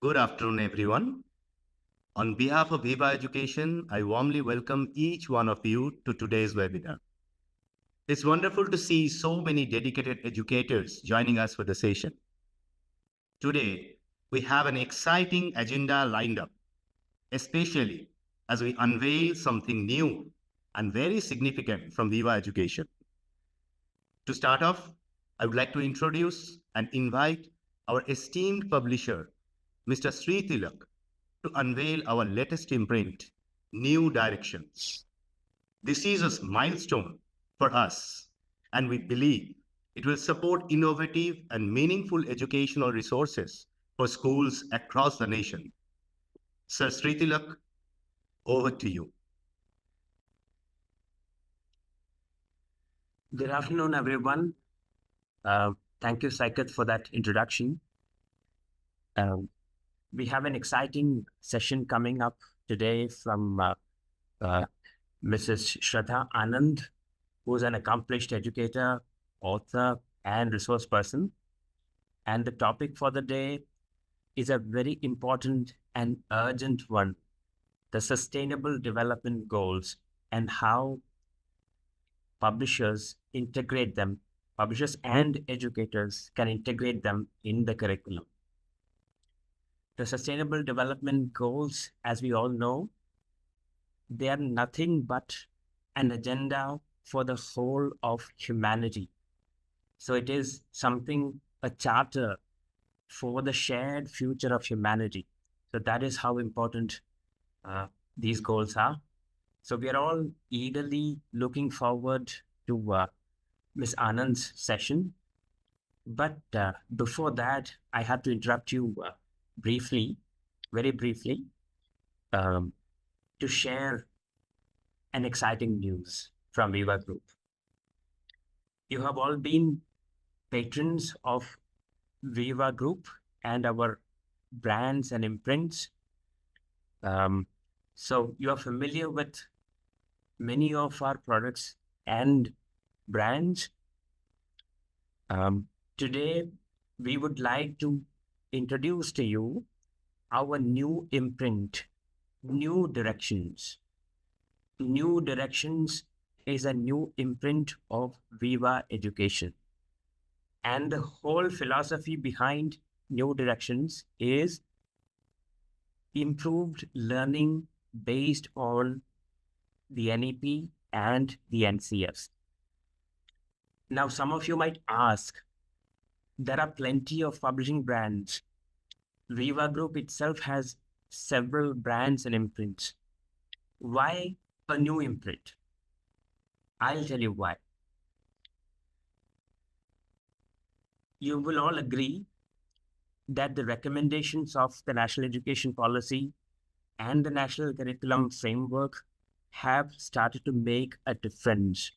Good afternoon, everyone. On behalf of Viva Education, I warmly welcome each one of you to today's webinar. It's wonderful to see so many dedicated educators joining us for the session. Today, we have an exciting agenda lined up, especially as we unveil something new and very significant from Viva Education. To start off, I would like to introduce and invite our esteemed publisher, Mr. Sri Tilak, to unveil our latest imprint, New Directions. This is a milestone for us, and we believe it will support innovative and meaningful educational resources for schools across the nation. Sir Sri Tilak, over to you. Good afternoon, everyone. Thank you, Saikat, for that introduction. We have an exciting session coming up today from Mrs. Shradha Anand, who is an accomplished educator, author, and resource person. And the topic for the day is a very important and urgent one, the Sustainable Development Goals and how publishers and educators can integrate them in the curriculum. The Sustainable Development Goals, as we all know, they are nothing but an agenda for the whole of humanity. So it is something, a charter for the shared future of humanity. So that is how important these goals are. So we are all eagerly looking forward to Ms. Anand's session. But before that, I have to interrupt you very briefly, to share an exciting news from Viva Group. You have all been patrons of Viva Group and our brands and imprints. So you are familiar with many of our products and brands. Today, we would like to introduce to you our new imprint, New Directions. New Directions is a new imprint of Viva Education. And the whole philosophy behind New Directions is improved learning based on the NEP and the NCFs. Now, some of you might ask, there are plenty of publishing brands. Viva Group itself has several brands and imprints. Why a new imprint? I'll tell you why. You will all agree that the recommendations of the National Education Policy and the National Curriculum Framework have started to make a difference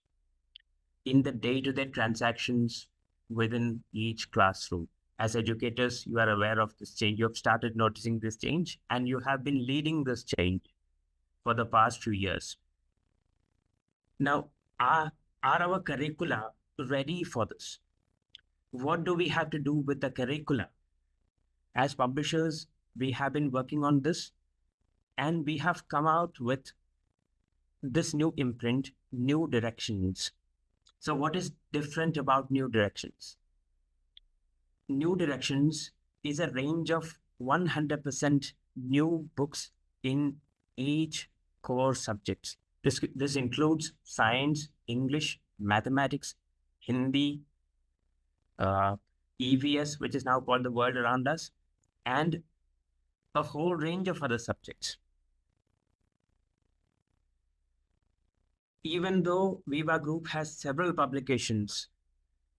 in the day-to-day transactions within each classroom. As educators, you are aware of this change. You have started noticing this change, and you have been leading this change for the past few years. Now, are our curricula ready for this? What do we have to do with the curricula? As publishers, we have been working on this, and we have come out with this new imprint, New Directions. So what is different about New Directions? New Directions is a range of 100% new books in each core subjects. This includes science, English, mathematics, Hindi, EVS, which is now called the world around us, and a whole range of other subjects. Even though Viva Group has several publications,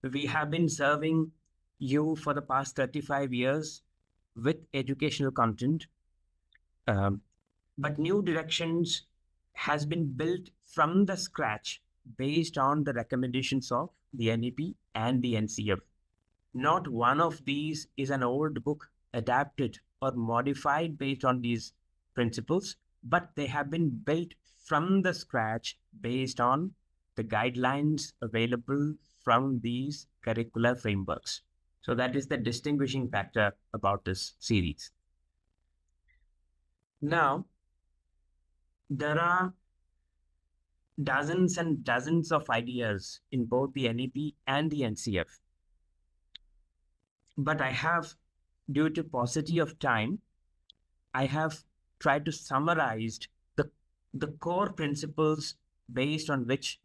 we have been serving you for the past 35 years with educational content. But New Directions has been built from the scratch based on the recommendations of the NEP and the NCF. Not one of these is an old book adapted or modified based on these principles, but they have been built from the scratch based on the guidelines available from these curricular frameworks. So that is the distinguishing factor about this series. Now, there are dozens and dozens of ideas in both the NEP and the NCF. But I have, due to paucity of time, I have tried to summarize the, the core principles based on which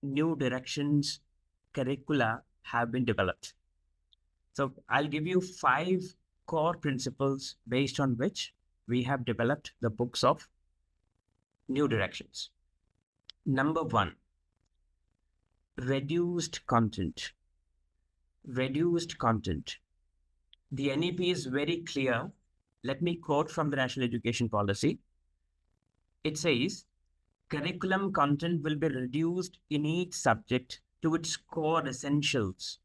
new directions curricula have been developed. So I'll give you 5 core principles based on which we have developed the books of new directions. Number 1, reduced content. Reduced content. The NEP is very clear. Let me quote from the National Education Policy. It says, curriculum content will be reduced in each subject to its core essentials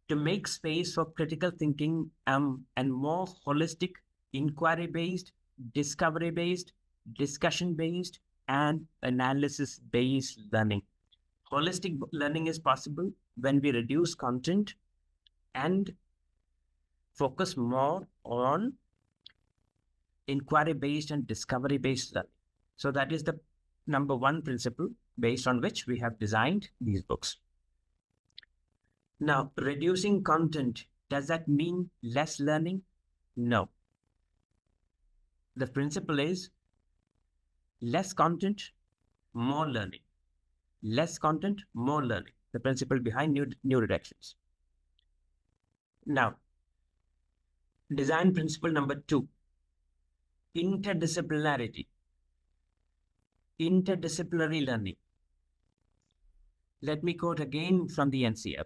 to make space for critical thinking and more holistic, inquiry based, discovery based, discussion based, and analysis based learning. Holistic learning is possible when we reduce content and focus more on inquiry based and discovery based learning. So, that is the number 1 principle based on which we have designed these books. Now, reducing content, does that mean less learning? No. The principle is less content, more learning. Less content, more learning. The principle behind new directions. Now, design principle number 2, interdisciplinarity. Interdisciplinary learning. Let me quote again from the NCF.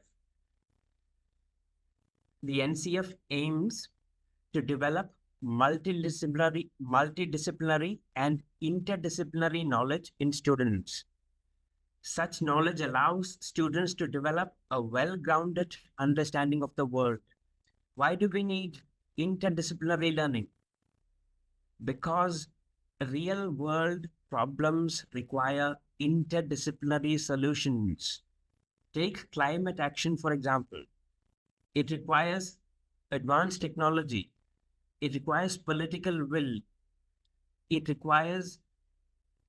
The NCF aims to develop multidisciplinary and interdisciplinary knowledge in students. Such knowledge allows students to develop a well-grounded understanding of the world. Why do we need interdisciplinary learning? Because real-world problems require interdisciplinary solutions. Take climate action, for example. It requires advanced technology. It requires political will. It requires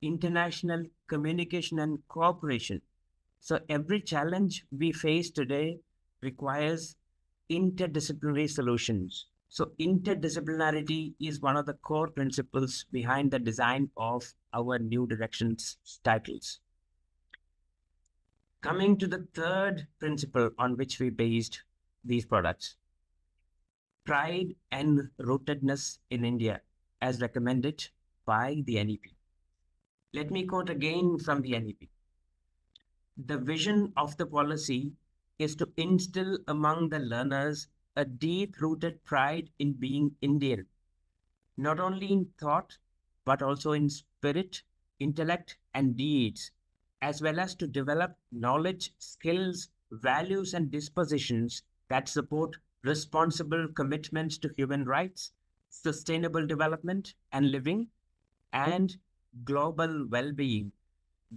international communication and cooperation. So every challenge we face today requires interdisciplinary solutions. So interdisciplinarity is one of the core principles behind the design of our new directions titles. Coming to the third principle on which we based these products, pride and rootedness in India, as recommended by the NEP. Let me quote again from the NEP. The vision of the policy is to instill among the learners a deep-rooted pride in being Indian, not only in thought, but also in spirit, intellect, and deeds, as well as to develop knowledge, skills, values, and dispositions that support responsible commitments to human rights, sustainable development and living, and global well-being,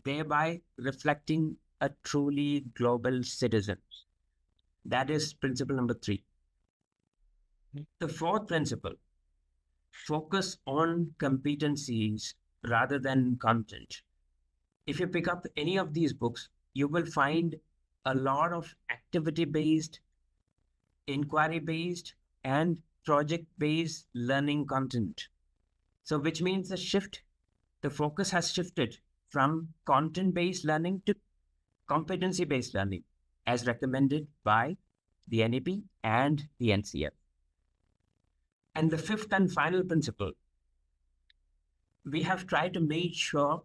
thereby reflecting a truly global citizen. That is principle number 3. The fourth principle, focus on competencies rather than content. If you pick up any of these books, you will find a lot of activity-based, inquiry-based, and project-based learning content. So which means the focus has shifted from content-based learning to competency-based learning, as recommended by the NEP and the NCF. And the fifth and final principle, we have tried to make sure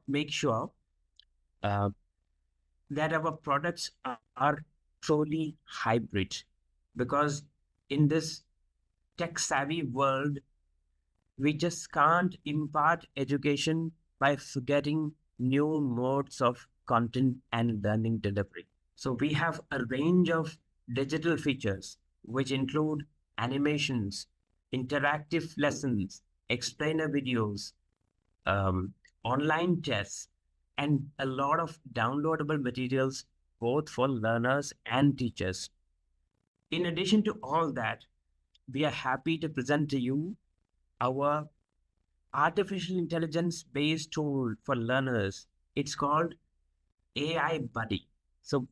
that our products are truly hybrid, because in this tech-savvy world, we just can't impart education by forgetting new modes of content and learning delivery. So we have a range of digital features, which include animations, interactive lessons, explainer videos, online tests, and a lot of downloadable materials, both for learners and teachers. In addition to all that, we are happy to present to you our artificial intelligence-based tool for learners. It's called AI Buddy. So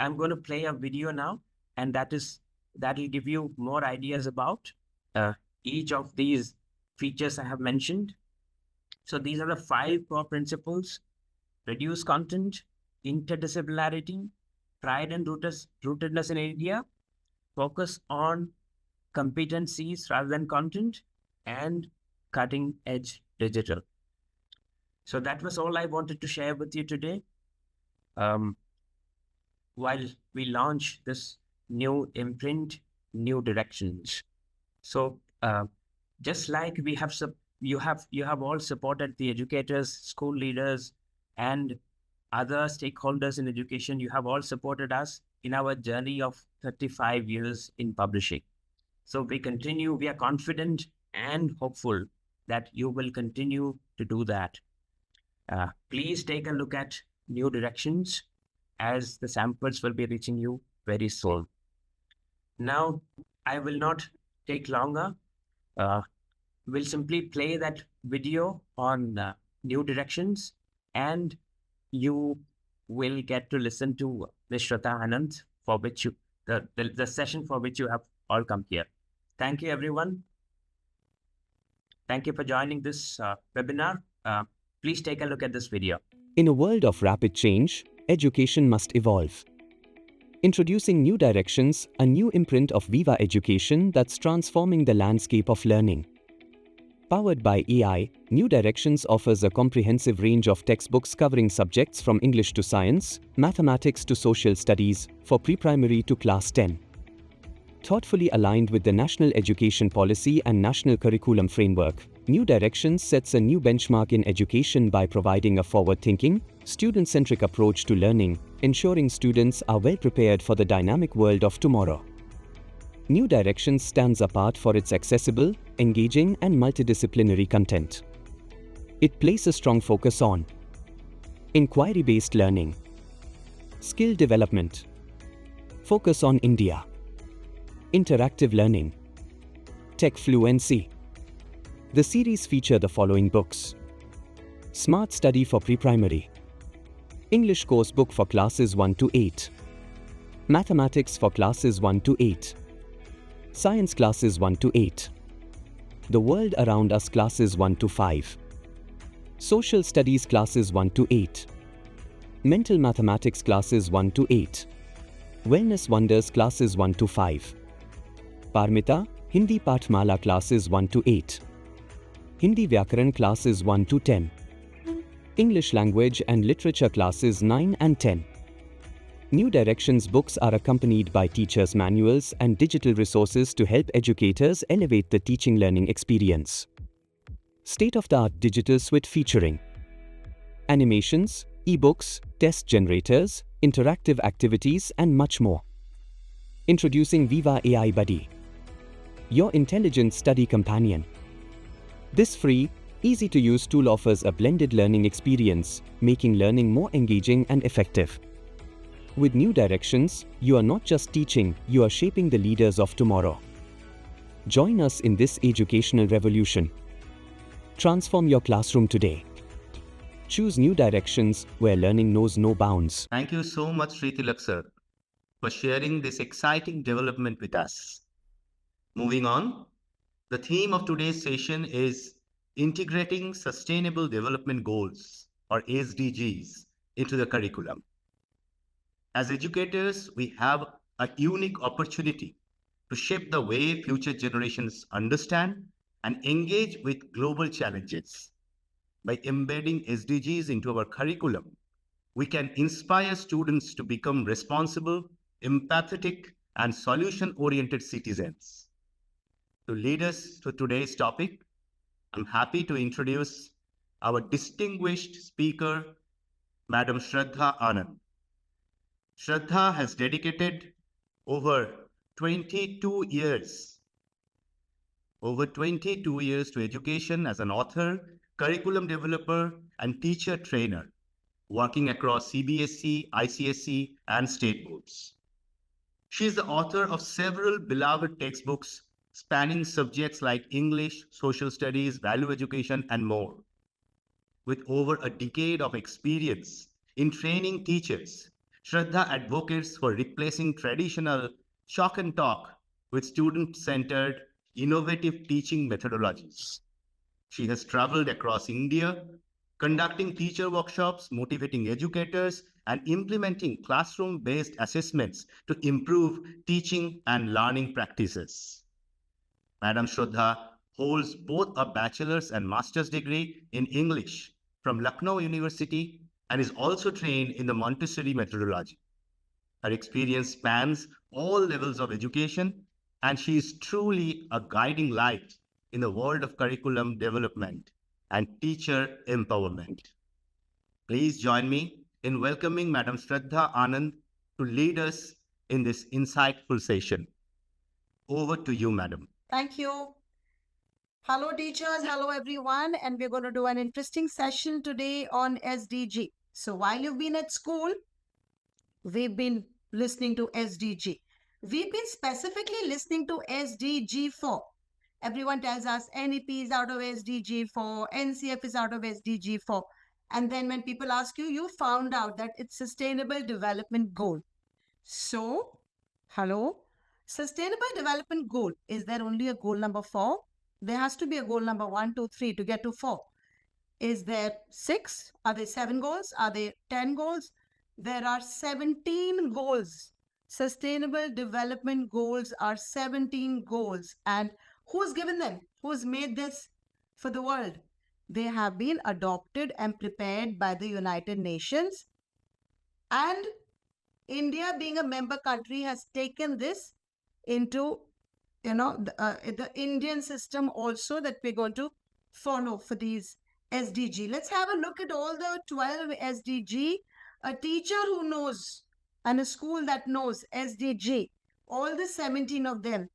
I'm going to play a video now, and that'll give you more ideas about uh, each of these features I have mentioned. So these are the 5 core principles: reduce content, interdisciplinarity, pride and rootedness in area, focus on competencies rather than content, and cutting edge digital. So that was all I wanted to share with you today. While we launch this new imprint, new directions. So just like we have you have all supported the educators, school leaders, and other stakeholders in education. You have all supported us in our journey of 35 years in publishing. So we are confident and hopeful that you will continue to do that. Please take a look at new directions, as the samples will be reaching you very soon. Now, I will not take longer. We'll simply play that video on new directions, and you will get to listen to Ms. Shradha Anand, for which the session for which you have all come here. Thank you, everyone. Thank you for joining this webinar. Please take a look at this video. In a world of rapid change, education must evolve. Introducing New Directions, a new imprint of Viva education that's transforming the landscape of learning. Powered by AI, New Directions offers a comprehensive range of textbooks covering subjects from English to science, mathematics to social studies, for pre-primary to class 10. Thoughtfully aligned with the National Education Policy and National Curriculum Framework, New Directions sets a new benchmark in education by providing a forward-thinking, student-centric approach to learning, ensuring students are well prepared for the dynamic world of tomorrow. New Directions stands apart for its accessible, engaging, and multidisciplinary content. It places a strong focus on inquiry-based learning, skill development, focus on India, interactive learning, tech fluency. The series feature the following books: Smart Study for Pre-Primary, English Course Book for Classes 1 to 8, Mathematics for Classes 1 to 8, Science Classes 1 to 8, The World Around Us Classes 1 to 5, Social Studies Classes 1 to 8, Mental Mathematics Classes 1 to 8, Wellness Wonders Classes 1 to 5, Parmita, Hindi Pathmala Classes 1 to 8, Hindi Vyakaran Classes 1 to 10, English Language and Literature Classes 9 and 10. New Directions books are accompanied by teachers' manuals and digital resources to help educators elevate the teaching learning experience. State-of-the-art digital suite featuring animations, ebooks, test generators, interactive activities, and much more. Introducing Viva AI Buddy, your intelligent study companion. This free, easy-to-use tool offers a blended learning experience, making learning more engaging and effective. With New Directions, you are not just teaching, you are shaping the leaders of tomorrow. Join us in this educational revolution. Transform your classroom today. Choose New Directions, where learning knows no bounds. Thank you so much, Shritilak sir, for sharing this exciting development with us. Moving on, the theme of today's session is integrating Sustainable Development Goals, or SDGs, into the curriculum. As educators, we have a unique opportunity to shape the way future generations understand and engage with global challenges. By embedding SDGs into our curriculum, we can inspire students to become responsible, empathetic, and solution-oriented citizens. To lead us to today's topic, I'm happy to introduce our distinguished speaker, Madam Shradha Anand. Shradha has dedicated over 22 years to education as an author, curriculum developer, and teacher trainer, working across CBSE, ICSE, and state boards. She is the author of several beloved textbooks spanning subjects like English, social studies, value education, and more. With over a decade of experience in training teachers, Shraddha advocates for replacing traditional chalk and talk with student-centered, innovative teaching methodologies. She has traveled across India, conducting teacher workshops, motivating educators, and implementing classroom-based assessments to improve teaching and learning practices. Madam Shraddha holds both a bachelor's and master's degree in English from Lucknow University and is also trained in the Montessori methodology. Her experience spans all levels of education, and she is truly a guiding light in the world of curriculum development and teacher empowerment. Please join me in welcoming Madam Shradha Anand to lead us in this insightful session. Over to you, Madam. Thank you. Hello, teachers. Hello, everyone. And we're going to do an interesting session today on SDG. So while you've been at school, we've been listening to SDG. We've been specifically listening to SDG4. Everyone tells us NEP is out of SDG4, NCF is out of SDG4. And then when people ask you, you found out that it's Sustainable Development Goal. So, hello? Sustainable Development Goal, is there only a goal number 4? There has to be a goal number 1, 2, 3 to get to 4. Is there 6? Are there 7 goals? Are there 10 goals? There are 17 goals. Sustainable Development Goals are 17 goals. And who's given them? Who's made this for the world? They have been adopted and prepared by the United Nations. And India, being a member country, has taken this into, the Indian system also that we're going to follow for these SDG. Let's have a look at all the 12 SDG. A teacher who knows and a school that knows SDG, all the 17 of them,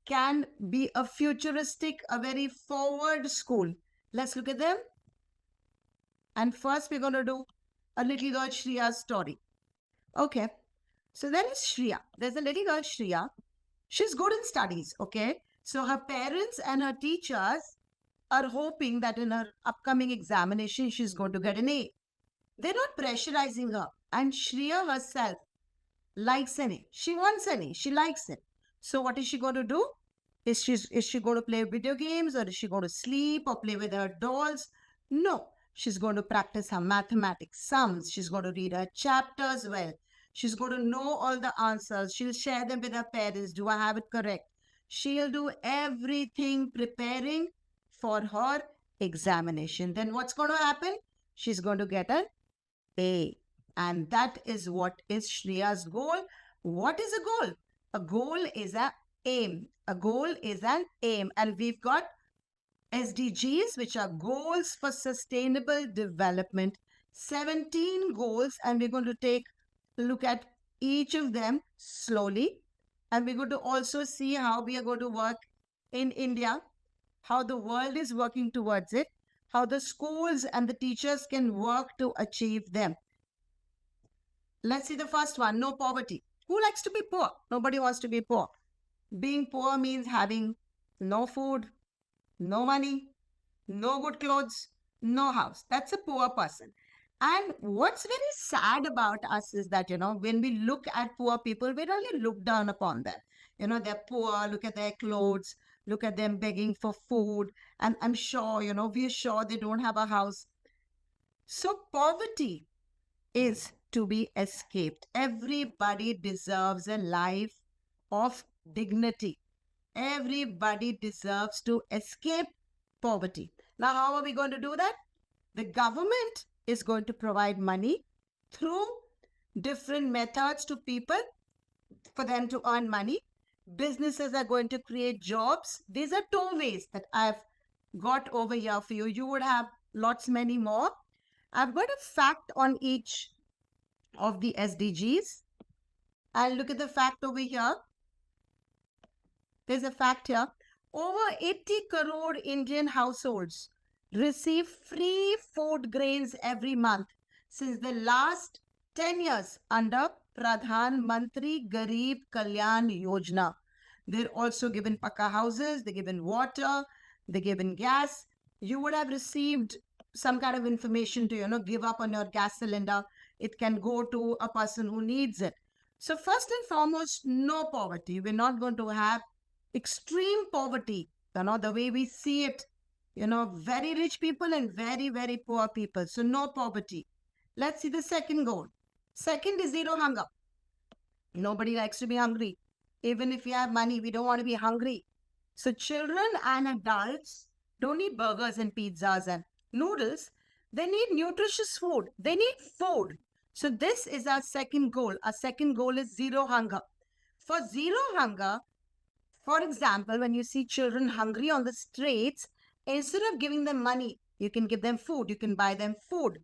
can be a futuristic, a very forward school. Let's look at them. And first we're going to do a little girl Shriya's story. Okay. So there is Shriya. There's a little girl Shriya. She's good in studies, okay? So her parents and her teachers are hoping that in her upcoming examination, she's going to get an A. They're not pressurizing her. And Shriya herself likes an A. She wants an A. She likes it. So what is she going to do? Is she going to play video games, or is she going to sleep or play with her dolls? No. She's going to practice her mathematics sums. She's going to read her chapters well. She's going to know all the answers. She'll share them with her parents. Do I have it correct? She'll do everything preparing for her examination. Then what's going to happen? She's going to get an A. And that is what is Shriya's goal. What is a goal? A goal is an aim. A goal is an aim. And we've got SDGs, which are goals for sustainable development. 17 goals, and we're going to take look at each of them slowly, and we're going to also see how we are going to work in India, how the world is working towards it, how the schools and the teachers can work to achieve them. Let's see the first one, no poverty. Who likes to be poor? Nobody wants to be poor. Being poor means having no food, no money, no good clothes, no house. That's a poor person. And what's very sad about us is that, when we look at poor people, we really look down upon them. They're poor, look at their clothes, look at them begging for food. And I'm sure, we're sure they don't have a house. So poverty is to be escaped. Everybody deserves a life of dignity. Everybody deserves to escape poverty. Now, how are we going to do that? The government is going to provide money through different methods to people for them to earn money. Businesses are going to create jobs. These are 2 ways that I've got over here for you. You would have lots many more. I've got a fact on each of the SDGs. I'll look at the fact over here. There's a fact here. Over 80 crore Indian households receive free food grains every month since the last 10 years under Pradhan Mantri Garib Kalyan Yojana. They're also given paka houses, they're given water, they're given gas. You would have received some kind of information to, give up on your gas cylinder. It can go to a person who needs it. So first and foremost, no poverty. We're not going to have extreme poverty, the way we see it, very rich people and very, very poor people. So no poverty. Let's see the second goal. Second is zero hunger. Nobody likes to be hungry. Even if you have money, we don't want to be hungry. So children and adults don't need burgers and pizzas and noodles. They need nutritious food. They need food. So this is our second goal. Our second goal is zero hunger. For zero hunger, for example, when you see children hungry on the streets, instead of giving them money, you can give them food. You can buy them food.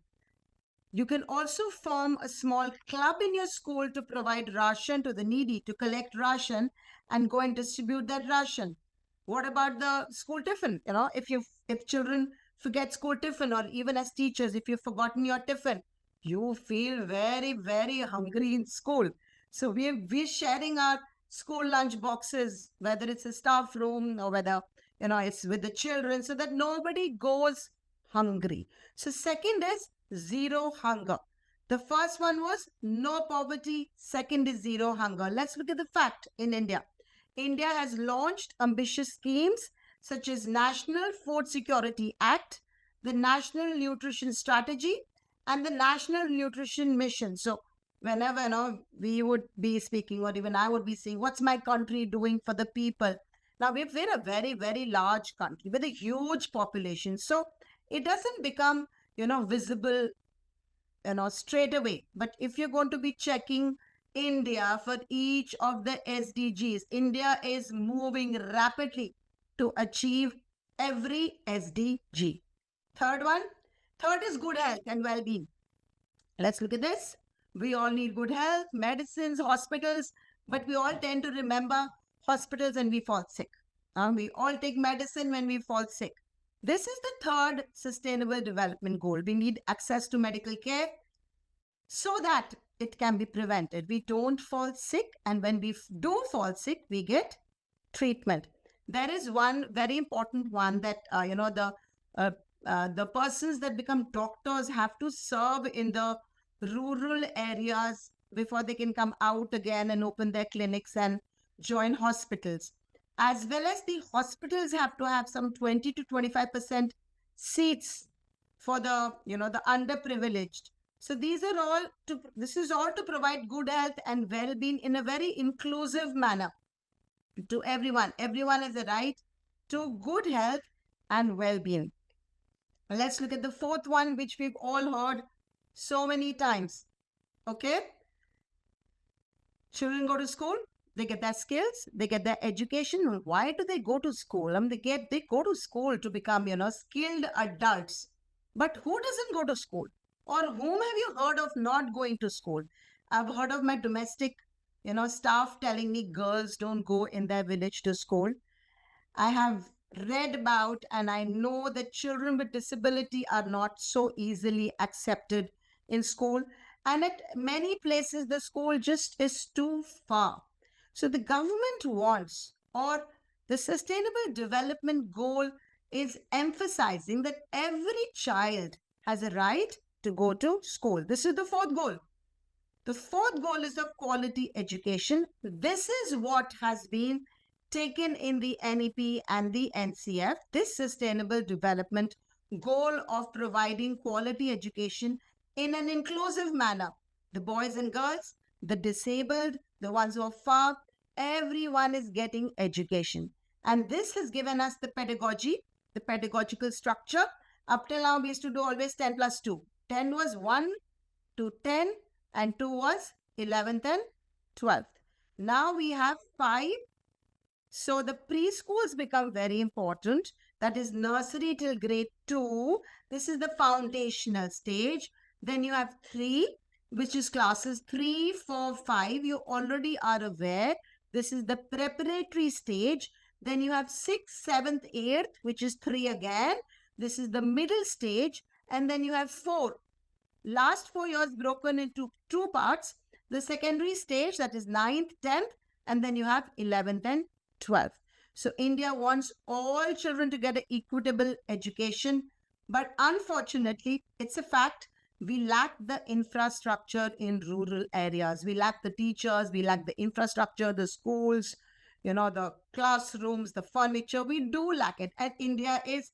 You can also form a small club in your school to provide ration to the needy, to collect ration and go and distribute that ration. What about the school tiffin? If children forget school tiffin, or even as teachers, if you've forgotten your tiffin, you feel very, very hungry in school. So we're sharing our school lunch boxes, whether it's a staff room or whether, it's with the children, so that nobody goes hungry. So second is zero hunger. The first one was no poverty. Second is zero hunger. Let's look at the fact in India. India has launched ambitious schemes such as National Food Security Act, the National Nutrition Strategy, and the National Nutrition Mission. So whenever we would be speaking, or even I would be saying, what's my country doing for the people? Now we're a very, very large country with a huge population. So it doesn't become, visible, straight away. But if you're going to be checking India for each of the SDGs, India is moving rapidly to achieve every SDG. Third is good health and well-being. Let's look at this. We all need good health, medicines, hospitals, but we all tend to remember hospitals when we fall sick. We all take medicine when we fall sick. This is the third sustainable development goal. We need access to medical care so that it can be prevented. We don't fall sick, and when we do fall sick, we get treatment. There is one very important one that, the persons that become doctors have to serve in the rural areas before they can come out again and open their clinics and join hospitals. As well as the hospitals have to have some 20 to 25% seats for the, the underprivileged. So this is all to provide good health and well-being in a very inclusive manner to everyone. Everyone has a right to good health and well-being. Let's look at the fourth one, which we've all heard so many times. Okay? Children go to school, they get their skills, they get their education. Why do they go to school? They go to school to become, skilled adults. But who doesn't go to school? Or whom have you heard of not going to school? I've heard of my domestic, staff telling me girls don't go in their village to school. I have read about, and I know that children with disability are not so easily accepted in school. And at many places, the school just is too far. So the government wants, or the Sustainable Development Goal is emphasizing that every child has a right to go to school. This is the fourth goal. The fourth goal is of quality education. This is what has been taken in the NEP and the NCF, this Sustainable Development Goal of providing quality education in an inclusive manner. The boys and girls, the disabled, the ones who are far, everyone is getting education. And this has given us the pedagogy, the pedagogical structure. Up till now, we used to do always 10 plus 2. 10 was 1 to 10 and 2 was 11th and 12th. Now we have 5. So the preschools become very important. That is nursery till grade 2. This is the foundational stage. Then you have 3, which is classes 3, 4, 5. You already are aware. This is the preparatory stage. Then you have 6, 7th, 8th, which is 3 again. This is the middle stage. And then you have 4. Last 4 years broken into 2 parts. The secondary stage, that is 9th, 10th. And then you have 11th and 12. So India wants all children to get an equitable education, but unfortunately, it's a fact, we lack the infrastructure in rural areas. We lack the teachers, we lack the infrastructure, the schools, the classrooms, the furniture. We do lack it. And India is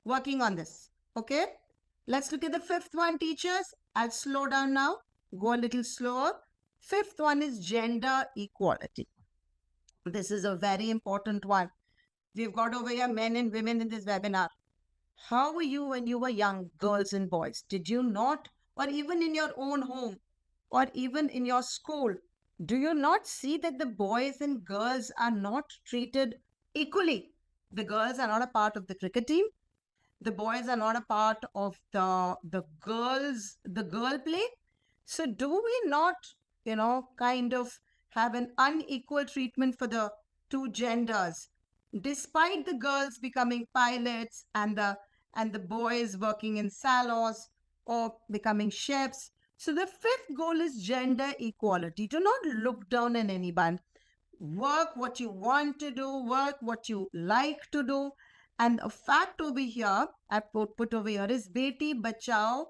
working on this. Okay? Let's look at the fifth one, teachers. I'll slow down now, go a little slower. Fifth one is gender equality. This is a very important one. We've got over here men and women in this webinar. How were you when you were young, girls and boys? Did you not, or even in your own home, or even in your school, do you not see that the boys and girls are not treated equally? The girls are not a part of the cricket team. The boys are not a part of the girl play. So do we not, kind of have an unequal treatment for the two genders, despite the girls becoming pilots and the boys working in salons or becoming chefs? So the fifth goal is gender equality. Do not look down on anyone. Work what you want to do, work what you like to do. And a fact over here, I put over here, is Beti Bachao,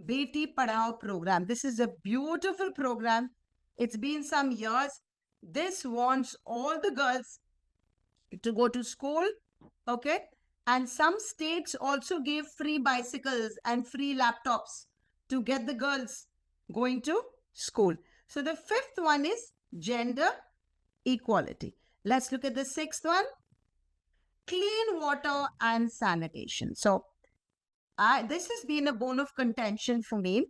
Beti Padhao program. This is a beautiful program. It's been some years. This wants all the girls to go to school, okay? And some states also gave free bicycles and free laptops to get the girls going to school. So the fifth one is gender equality. Let's look at the sixth one, clean water and sanitation. So this has been a bone of contention for me.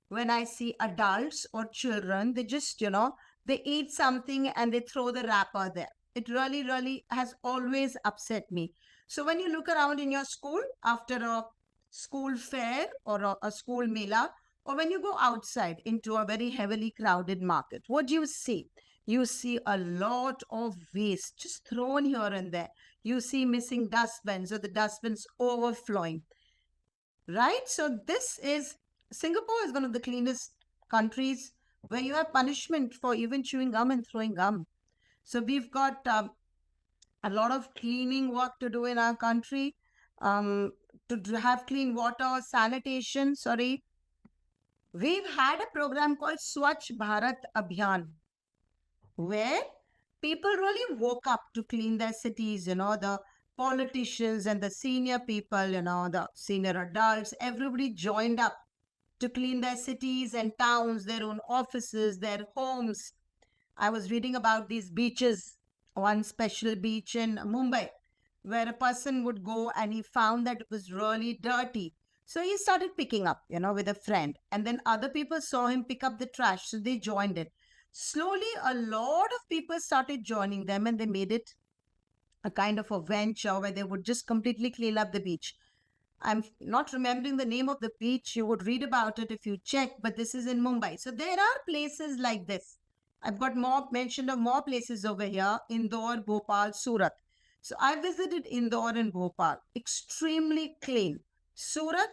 When I see adults or children, they just, they eat something and they throw the wrapper there. It really, really has always upset me. So when you look around in your school after a school fair or a school mela, or when you go outside into a very heavily crowded market, what do you see? You see a lot of waste just thrown here and there. You see missing dustbins or the dustbins overflowing, right? So Singapore is one of the cleanest countries where you have punishment for even chewing gum and throwing gum. So we've got a lot of cleaning work to do in our country, to have clean water, sanitation, We've had a program called Swachh Bharat Abhiyan, where people really woke up to clean their cities, the politicians and the senior people, the senior adults, everybody joined up to clean their cities and towns, their own offices, their homes. I was reading about these beaches, one special beach in Mumbai, where a person would go and he found that it was really dirty. So he started picking up, with a friend. And then other people saw him pick up the trash, so they joined it. Slowly, a lot of people started joining them and they made it a kind of a venture where they would just completely clean up the beach. I'm not remembering the name of the beach. You would read about it if you check, but this is in Mumbai. So there are places like this. I've got more mention of more places over here, Indore, Bhopal, Surat. So I visited Indore and Bhopal, extremely clean. Surat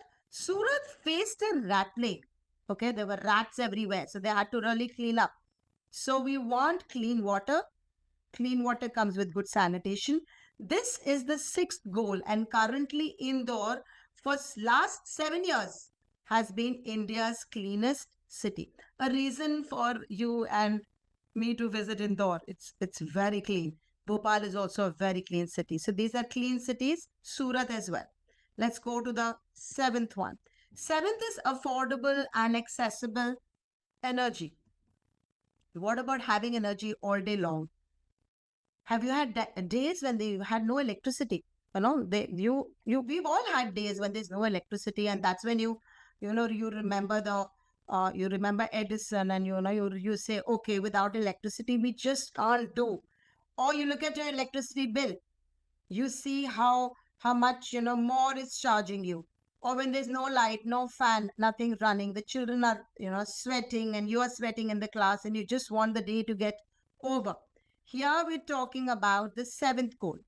faced a rat plague. Okay, there were rats everywhere. So they had to really clean up. So we want clean water. Clean water comes with good sanitation. This is the sixth goal. And currently Indore, for last 7 years, has been India's cleanest city. A reason for you and me to visit Indore. It's very clean. Bhopal is also a very clean city. So these are clean cities. Surat as well. Let's go to the seventh one. Seventh is affordable and accessible energy. What about having energy all day long? Have you had days when they had no electricity? We've all had days when there's no electricity, and that's when you remember you remember Edison, and you say, okay, without electricity we just can't do. Or you look at your electricity bill, you see how much more it's charging you. Or when there's no light, no fan, nothing running, the children are sweating and you are sweating in the class, and you just want the day to get over. Here we're talking about the seventh goal,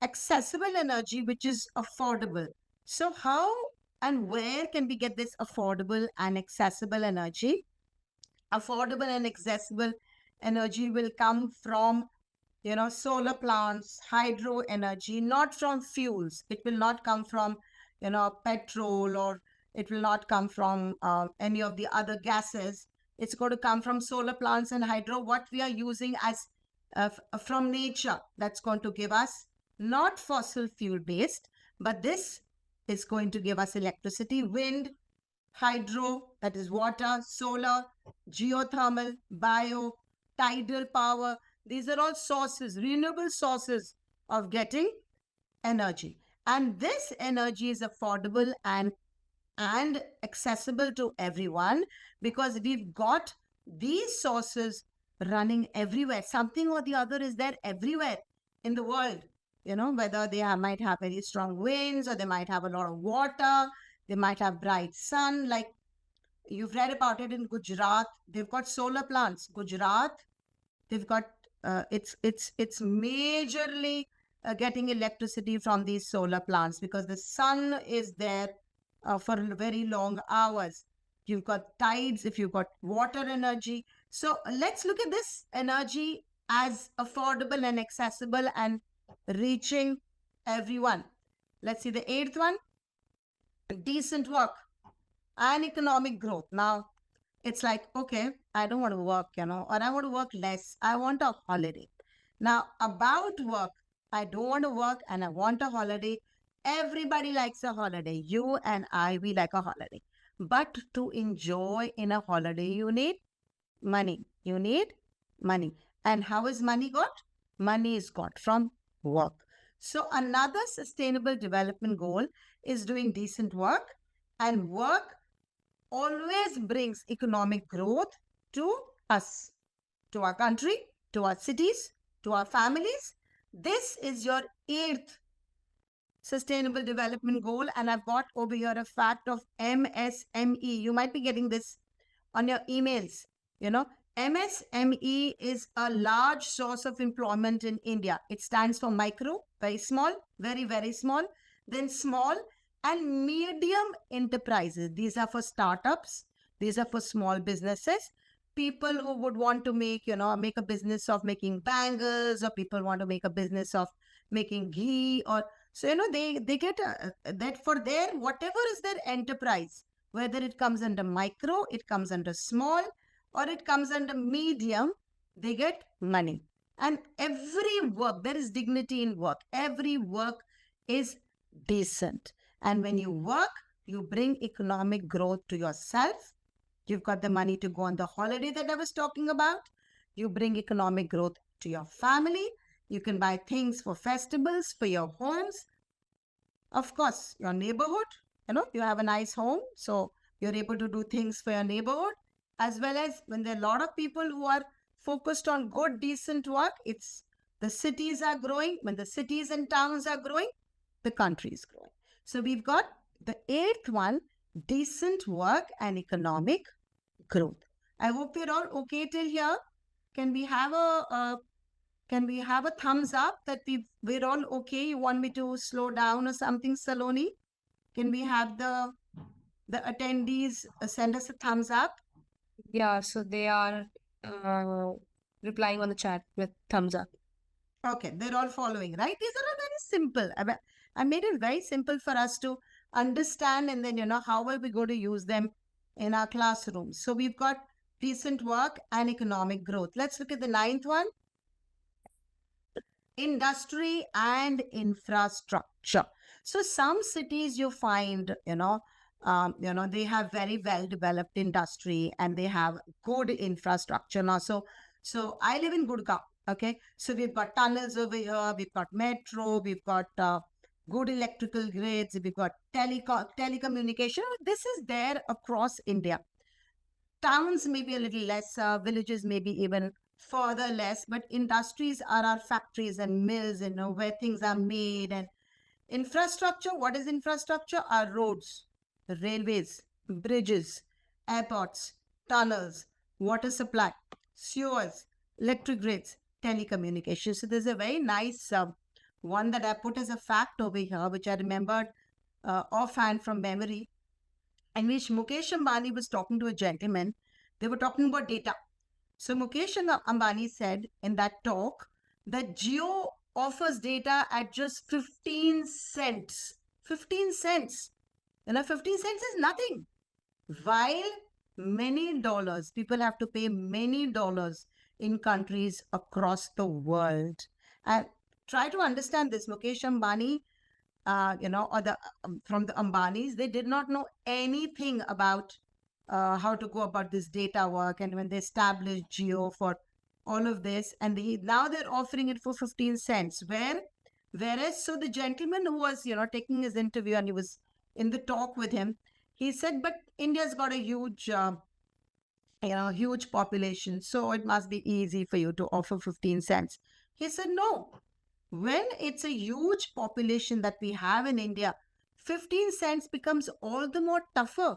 accessible energy, which is affordable. So how and where can we get this affordable and accessible energy? Affordable and accessible energy will come from solar plants, hydro energy, not from fuels. It will not come from, petrol, or it will not come from any of the other gases. It's going to come from solar plants and hydro, what we are using as from nature. That's going to give us not fossil fuel based, but this is going to give us electricity, wind, hydro, that is water, solar, geothermal, bio, tidal power. These are all sources, renewable sources of getting energy. And this energy is affordable and accessible to everyone, because we've got these sources running everywhere. Something or the other is there everywhere in the world. Whether they might have very strong winds, or they might have a lot of water, they might have bright sun. Like you've read about it in Gujarat, they've got solar plants. Gujarat, they've got it's majorly getting electricity from these solar plants, because the sun is there for very long hours. You've got tides, if you've got water energy. So let's look at this energy as affordable and accessible and reaching everyone. Let's see the eighth one, decent work and economic growth. Now, it's like, okay, I don't want to work, or I want to work less. I want a holiday. Now, about work, I don't want to work and I want a holiday. Everybody likes a holiday. You and I, we like a holiday. But to enjoy in a holiday, you need money. You need money. And how is money got? Money is got from work. So another sustainable development goal is doing decent work, and work always brings economic growth to us, to our country, to our cities, to our families. This is your eighth sustainable development goal. And I've got over here a fact of MSME. You might be getting this on your emails. MSME is a large source of employment in India. It stands for micro, very small, very, very small, then small and medium enterprises. These are for startups. These are for small businesses. People who would want to make a business of making bangles, or people want to make a business of making ghee, or so, they get that for their, whatever is their enterprise, whether it comes under micro, it comes under small, or it comes under medium, they get money. And every work, there is dignity in work. Every work is decent. And when you work, you bring economic growth to yourself. You've got the money to go on the holiday that I was talking about. You bring economic growth to your family. You can buy things for festivals, for your homes. Of course, your neighborhood, you have a nice home, so you're able to do things for your neighborhood. As well as when there are a lot of people who are focused on good, decent work, it's the cities are growing. When the cities and towns are growing, the country is growing. So we've got the eighth one, decent work and economic growth. I hope we're all okay till here. Can we have a thumbs up that we're all okay? You want me to slow down or something, Saloni? Can we have the attendees send us a thumbs up? Yeah, so they are replying on the chat with thumbs up. Okay, they're all following, right? These are all very simple. I made it very simple for us to understand, and then, how are we going to use them in our classrooms? So we've got decent work and economic growth. Let's look at the ninth one. Industry and infrastructure. So some cities you find, they have very well developed industry and they have good infrastructure now. So I live in Gurgaon. Okay, so we've got tunnels over here, we've got metro, we've got good electrical grids, we've got telecommunication. This is there across India. Towns may be a little less, villages may be even further less, but industries are our factories and mills, where things are made. And infrastructure, what is infrastructure? Our roads, railways, bridges, airports, tunnels, water supply, sewers, electric grids, telecommunications. So there's a very nice one that I put as a fact over here, which I remembered offhand from memory, in which Mukesh Ambani was talking to a gentleman. They were talking about data. So Mukesh Ambani said in that talk that Geo offers data at just 15 cents. 15 cents. 15 cents is nothing. While many dollars, people have to pay many dollars in countries across the world. And try to understand this. Mukesh Ambani, or from the Ambanis, they did not know anything about how to go about this data work. And when they established Geo for all of this, and now they're offering it for 15 cents. Whereas, so the gentleman who was, taking his interview and he was in the talk with him, he said, but India's got a huge, huge population, so it must be easy for you to offer 15 cents. He said, no. When it's a huge population that we have in India, 15 cents becomes all the more tougher.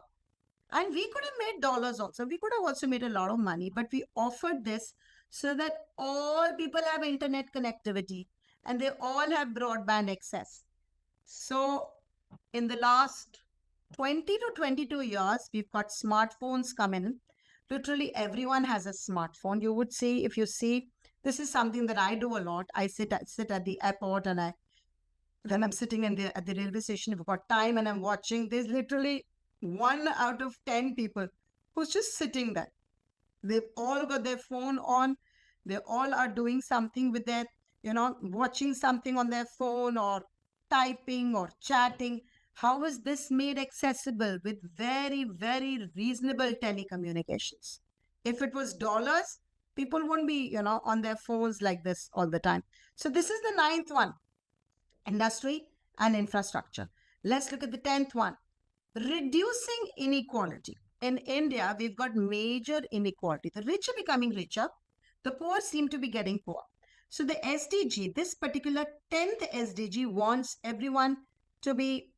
And we could have made dollars also. We could have also made a lot of money, but we offered this so that all people have internet connectivity and they all have broadband access. So in the last 20 to 22 years, we've got smartphones coming. Literally everyone has a smartphone. You would see, if you see, this is something that I do a lot. I sit at the airport, and when I'm sitting at the railway station, if I've got time and I'm watching, there's literally 1 out of 10 people who's just sitting there. They've all got their phone on. They all are doing something with their, watching something on their phone or typing or chatting. How is this made accessible with very, very reasonable telecommunications? If it was dollars, people wouldn't be, on their phones like this all the time. So this is the 9th one, industry and infrastructure. Let's look at the 10th one, reducing inequality. In India, we've got major inequality. The rich are becoming richer. The poor seem to be getting poor. So the SDG, this particular 10th SDG wants everyone to be,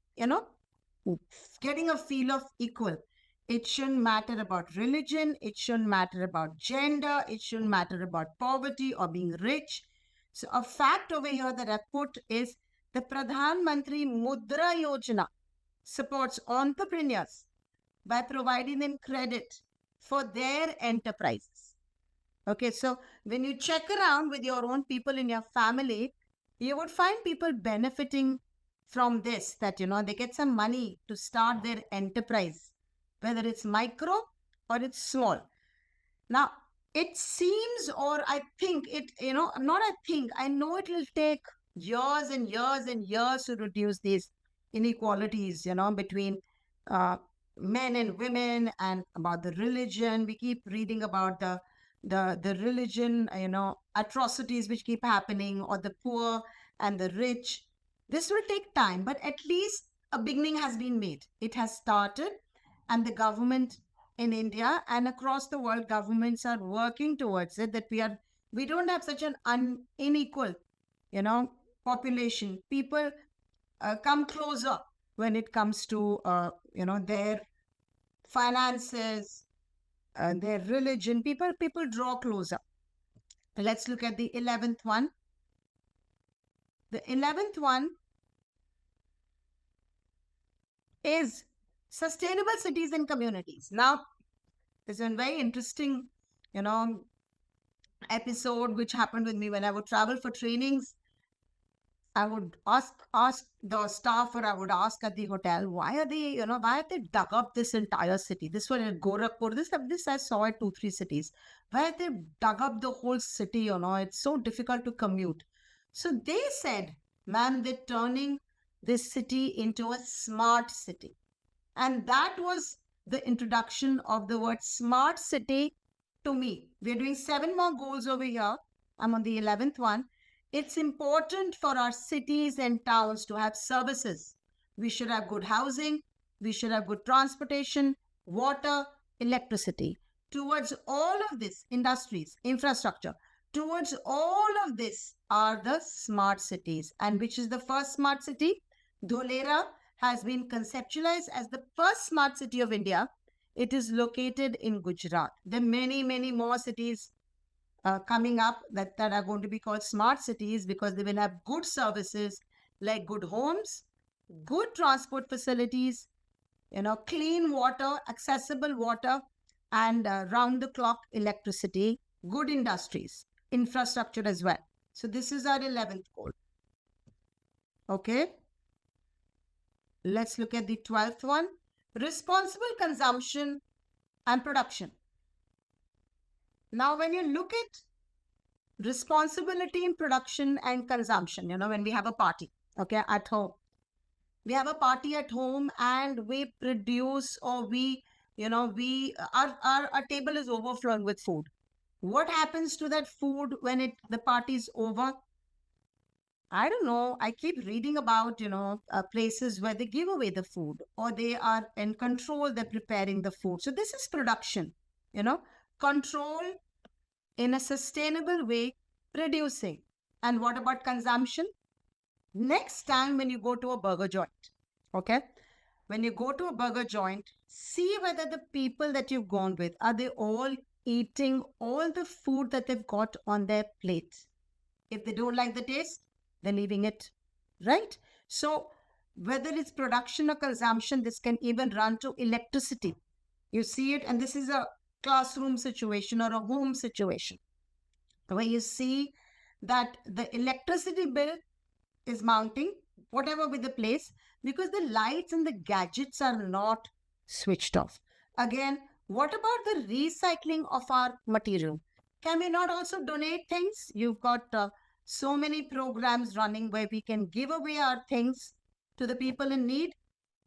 getting a feel of equal. It shouldn't matter about religion. It shouldn't matter about gender. It shouldn't matter about poverty or being rich. So a fact over here that I put is the Pradhan Mantri Mudra Yojana supports entrepreneurs by providing them credit for their enterprises. Okay, so when you check around with your own people in your family, you would find people benefiting from this, that, they get some money to start their enterprise, whether it's micro or it's small. Now, it seems, or I think it, I know it will take years and years and years to reduce these inequalities, between men and women, and about the religion. We keep reading about the religion, atrocities which keep happening, or the poor and the rich. This will take time, but at least a beginning has been made. It has started, and the government in India and across the world, governments are working towards it, that we don't have such an unequal, population. People come closer when it comes to, their finances, their religion. People draw closer. Let's look at the 11th one. The 11th one is sustainable cities and communities. Now, there's a very interesting, episode which happened with me when I would travel for trainings. I would ask the staff, or I would ask at the hotel, why have they dug up this entire city? This one in Gorakhpur, this I saw at 2-3 cities. Why have they dug up the whole city? It's so difficult to commute. So they said, ma'am, they're turning this city into a smart city. And that was the introduction of the word smart city to me. We're doing 7 more goals over here. I'm on the 11th one. It's important for our cities and towns to have services. We should have good housing. We should have good transportation, water, electricity. Towards all of this, industries, infrastructure, towards all of this are the smart cities. And which is the first smart city? Dholera has been conceptualized as the first smart city of India. It is located in Gujarat. There are many, many more cities coming up that are going to be called smart cities, because they will have good services like good homes, good transport facilities, clean water, accessible water, and round-the-clock electricity, good industries, infrastructure as well. So this is our 11th goal. Okay. Let's look at the 12th one. Responsible consumption and production. Now, when you look at responsibility in production and consumption, when we have a party, okay, at home, we have a party at home and we produce, or our table is overflowing with food. What happens to that food when the party is over? I don't know. I keep reading about, places where they give away the food, or they are in control, they're preparing the food. So this is production, control in a sustainable way, producing. And what about consumption? Next time when you go to a burger joint, okay? When you go to a burger joint, see whether the people that you've gone with, are they all eating all the food that they've got on their plates? If they don't like the taste, they're leaving it, right? So whether it's production or consumption, this can even run to electricity. You see it, and this is a classroom situation or a home situation where you see that the electricity bill is mounting, whatever with the place, because the lights and the gadgets are not switched off. Again, what about the recycling of our material? Can we not also donate things? You've got so many programs running where we can give away our things to the people in need.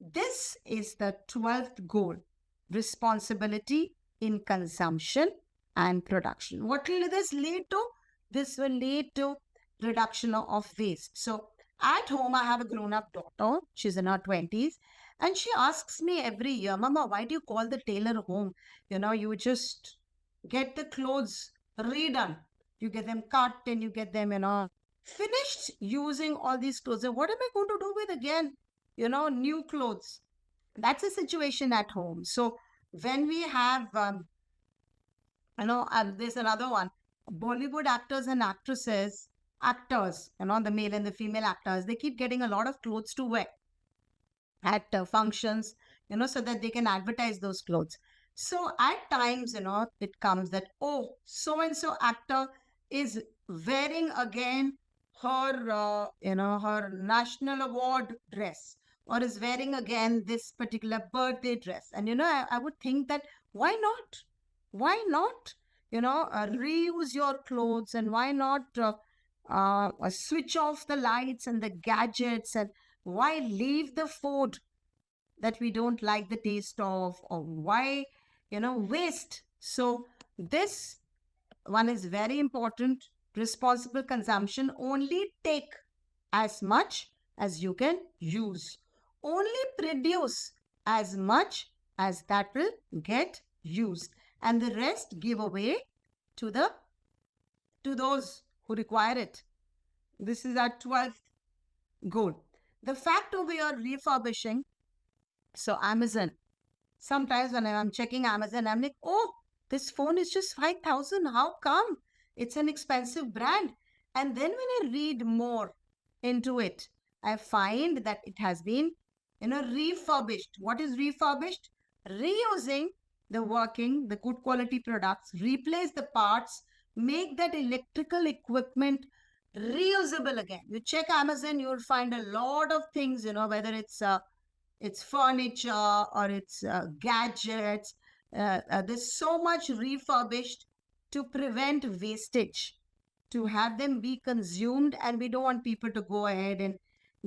This is the 12th goal, responsibility in consumption and production. What will this lead to? This will lead to reduction of waste. So at home, I have a grown-up daughter. She's in her 20s. And she asks me every year, Mama, why do you call the tailor home? You just get the clothes redone. You get them cut and you get them, finished using all these clothes. And what am I going to do with again, new clothes? That's a situation at home. So when we have, there's another one, Bollywood actors and actresses, the male and the female actors, they keep getting a lot of clothes to wear at functions, so that they can advertise those clothes. So at times, it comes that, oh, so-and-so actor is wearing again her, her national award dress, or is wearing again this particular birthday dress. And, I would think that, why not? Why not, reuse your clothes, and why not switch off the lights and the gadgets, and why leave the food that we don't like the taste of, or why, waste? So this one is very important. Responsible consumption. Only take as much as you can use. Only produce as much as that will get used, and the rest give away to those who require it. This is our 12th goal. The fact of we are refurbishing. So Amazon, sometimes when I'm checking Amazon, I'm like, oh, this phone is just 5,000. How come? It's an expensive brand. And then when I read more into it, I find that it has been, refurbished. What is refurbished? Reusing the good quality products, replace the parts, make that electrical equipment reusable again. You check Amazon, you'll find a lot of things, whether it's furniture or it's gadgets. There's so much refurbished to prevent wastage, to have them be consumed, and we don't want people to go ahead and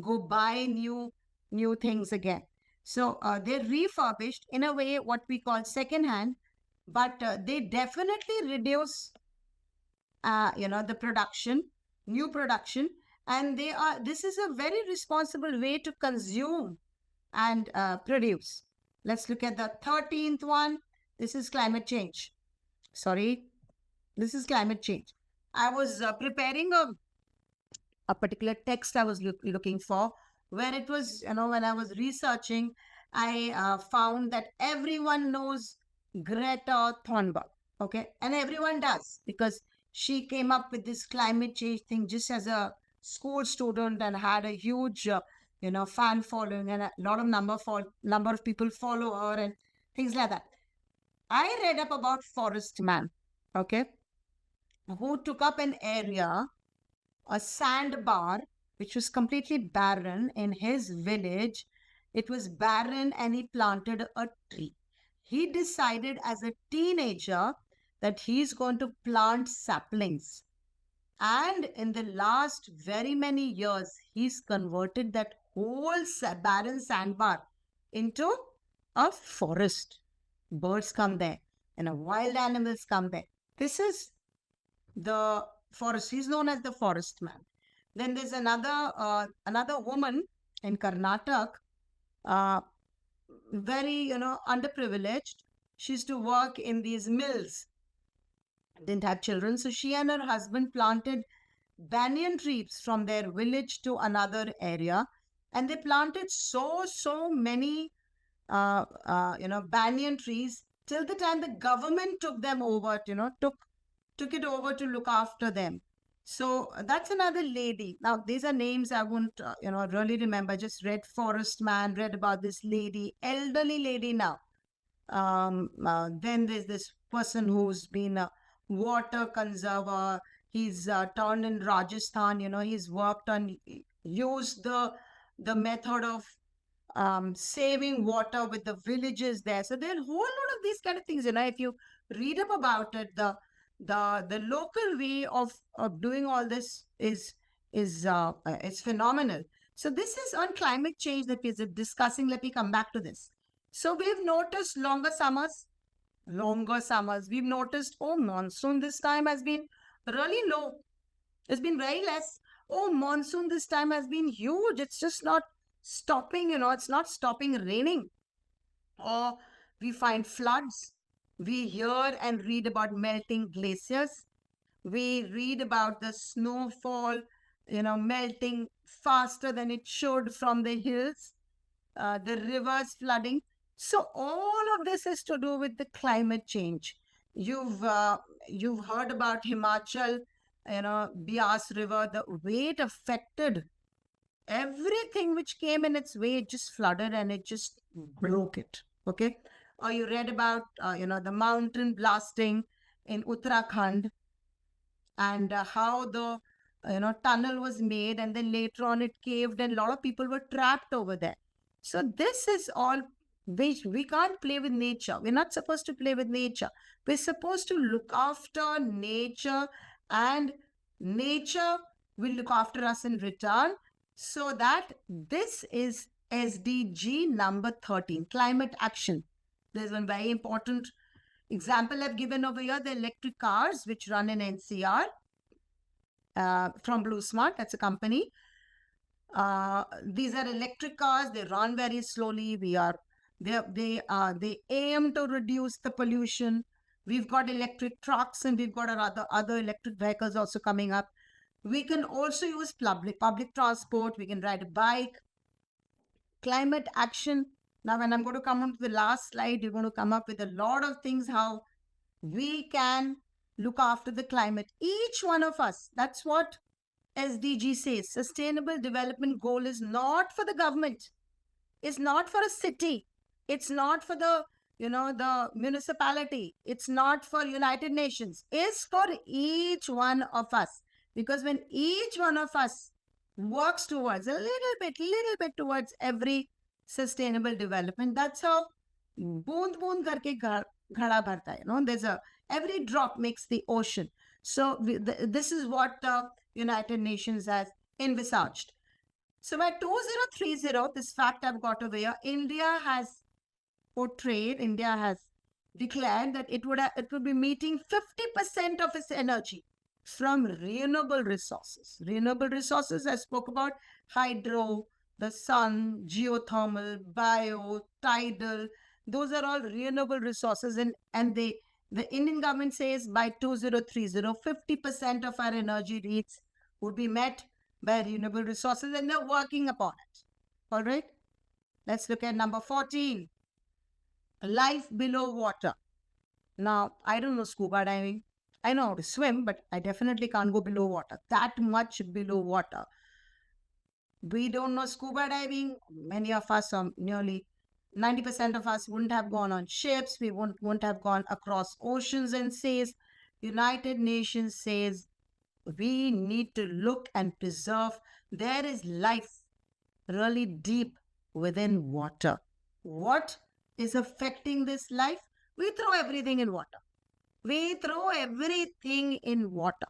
go buy new things again. So they're refurbished in a way what we call second-hand, but they definitely reduce, the production, new production, and this is a very responsible way to consume and produce. Let's look at the 13th one. This is climate change. This is climate change. I was preparing a particular text I was looking for, where it was, when I was researching, I found that everyone knows Greta Thunberg, okay? And everyone does, because she came up with this climate change thing just as a school student and had a huge, fan following, and a lot of number of people follow her and things like that. I read up about Forest Man, okay, who took up an area a sandbar which was completely barren in his village. It was barren and he planted a tree. He decided as a teenager that he's going to plant saplings. And in the last very many years, he's converted that whole barren sandbar into a forest. Birds come there and wild animals come there. This is the forest. He's known as the forest man. Then there's another woman in Karnataka, uh, very underprivileged. She used to work in these mills, didn't have children, so she and her husband planted banyan trees from their village to another area, and they planted so many banyan trees till the time the government took them over, took it over to look after them. So that's another lady. Now these are names I won't really remember. Just read Forest Man, read about this lady, elderly lady now. Then there's this person who's been a water conserver. He's turned in Rajasthan. He's worked on, used the method of saving water with the villages there. So there are a whole lot of these kind of things. If you read up about it, the local way of doing all this is phenomenal. So this is on climate change that we're discussing. Let me come back to this. So we've noticed longer summers. We've noticed, monsoon this time has been really low. It's been very less. Monsoon this time has been huge. It's just not stopping, it's not stopping raining. Or we find floods. We hear and read about melting glaciers. We read about the snowfall, melting faster than it should from the hills, the rivers flooding. So all of this is to do with the climate change. You've heard about Himachal, Bias River, the way it affected everything which came in its way. It just flooded and it just broke it. Okay. Or you read about, the mountain blasting in Uttarakhand, and how the, tunnel was made, and then later on it caved and a lot of people were trapped over there. So this is all, we can't play with nature. We're not supposed to play with nature. We're supposed to look after nature, and nature will look after us in return. So that this is SDG number 13, climate action. There's one very important example I've given over here, the electric cars which run in NCR from Blue Smart, that's a company. These are electric cars, they run very slowly. They aim to reduce the pollution. We've got electric trucks and we've got other electric vehicles also coming up. We can also use public transport. We can ride a bike. Climate action. Now, when I'm going to come on to the last slide, you're going to come up with a lot of things how we can look after the climate. Each one of us, that's what SDG says. Sustainable Development Goal is not for the government. It's not for a city. It's not for the municipality. It's not for United Nations. It's for each one of us. Because when each one of us works towards a little bit towards every sustainable development, that's how boond karke ghada bharta hai. There's every drop makes the ocean. So this is what the United Nations has envisaged. So by 2030, this fact I've got over here, India has declared that it would be meeting 50% of its energy from renewable resources. Renewable resources, I spoke about hydro, the sun, geothermal, bio, tidal. Those are all renewable resources. And the Indian government says by 2030, 50% of our energy needs would be met by renewable resources, and they're working upon it. All right. Let's look at number 14. Life below water. Now, I don't know scuba diving. I know how to swim, but I definitely can't go below water. That much below water. We don't know scuba diving. Many of us, nearly 90% of us, wouldn't have gone on ships. We wouldn't have gone across oceans and seas. United Nations says we need to look and preserve. There is life really deep within water. What is affecting this life? We throw everything in water. We throw everything in water.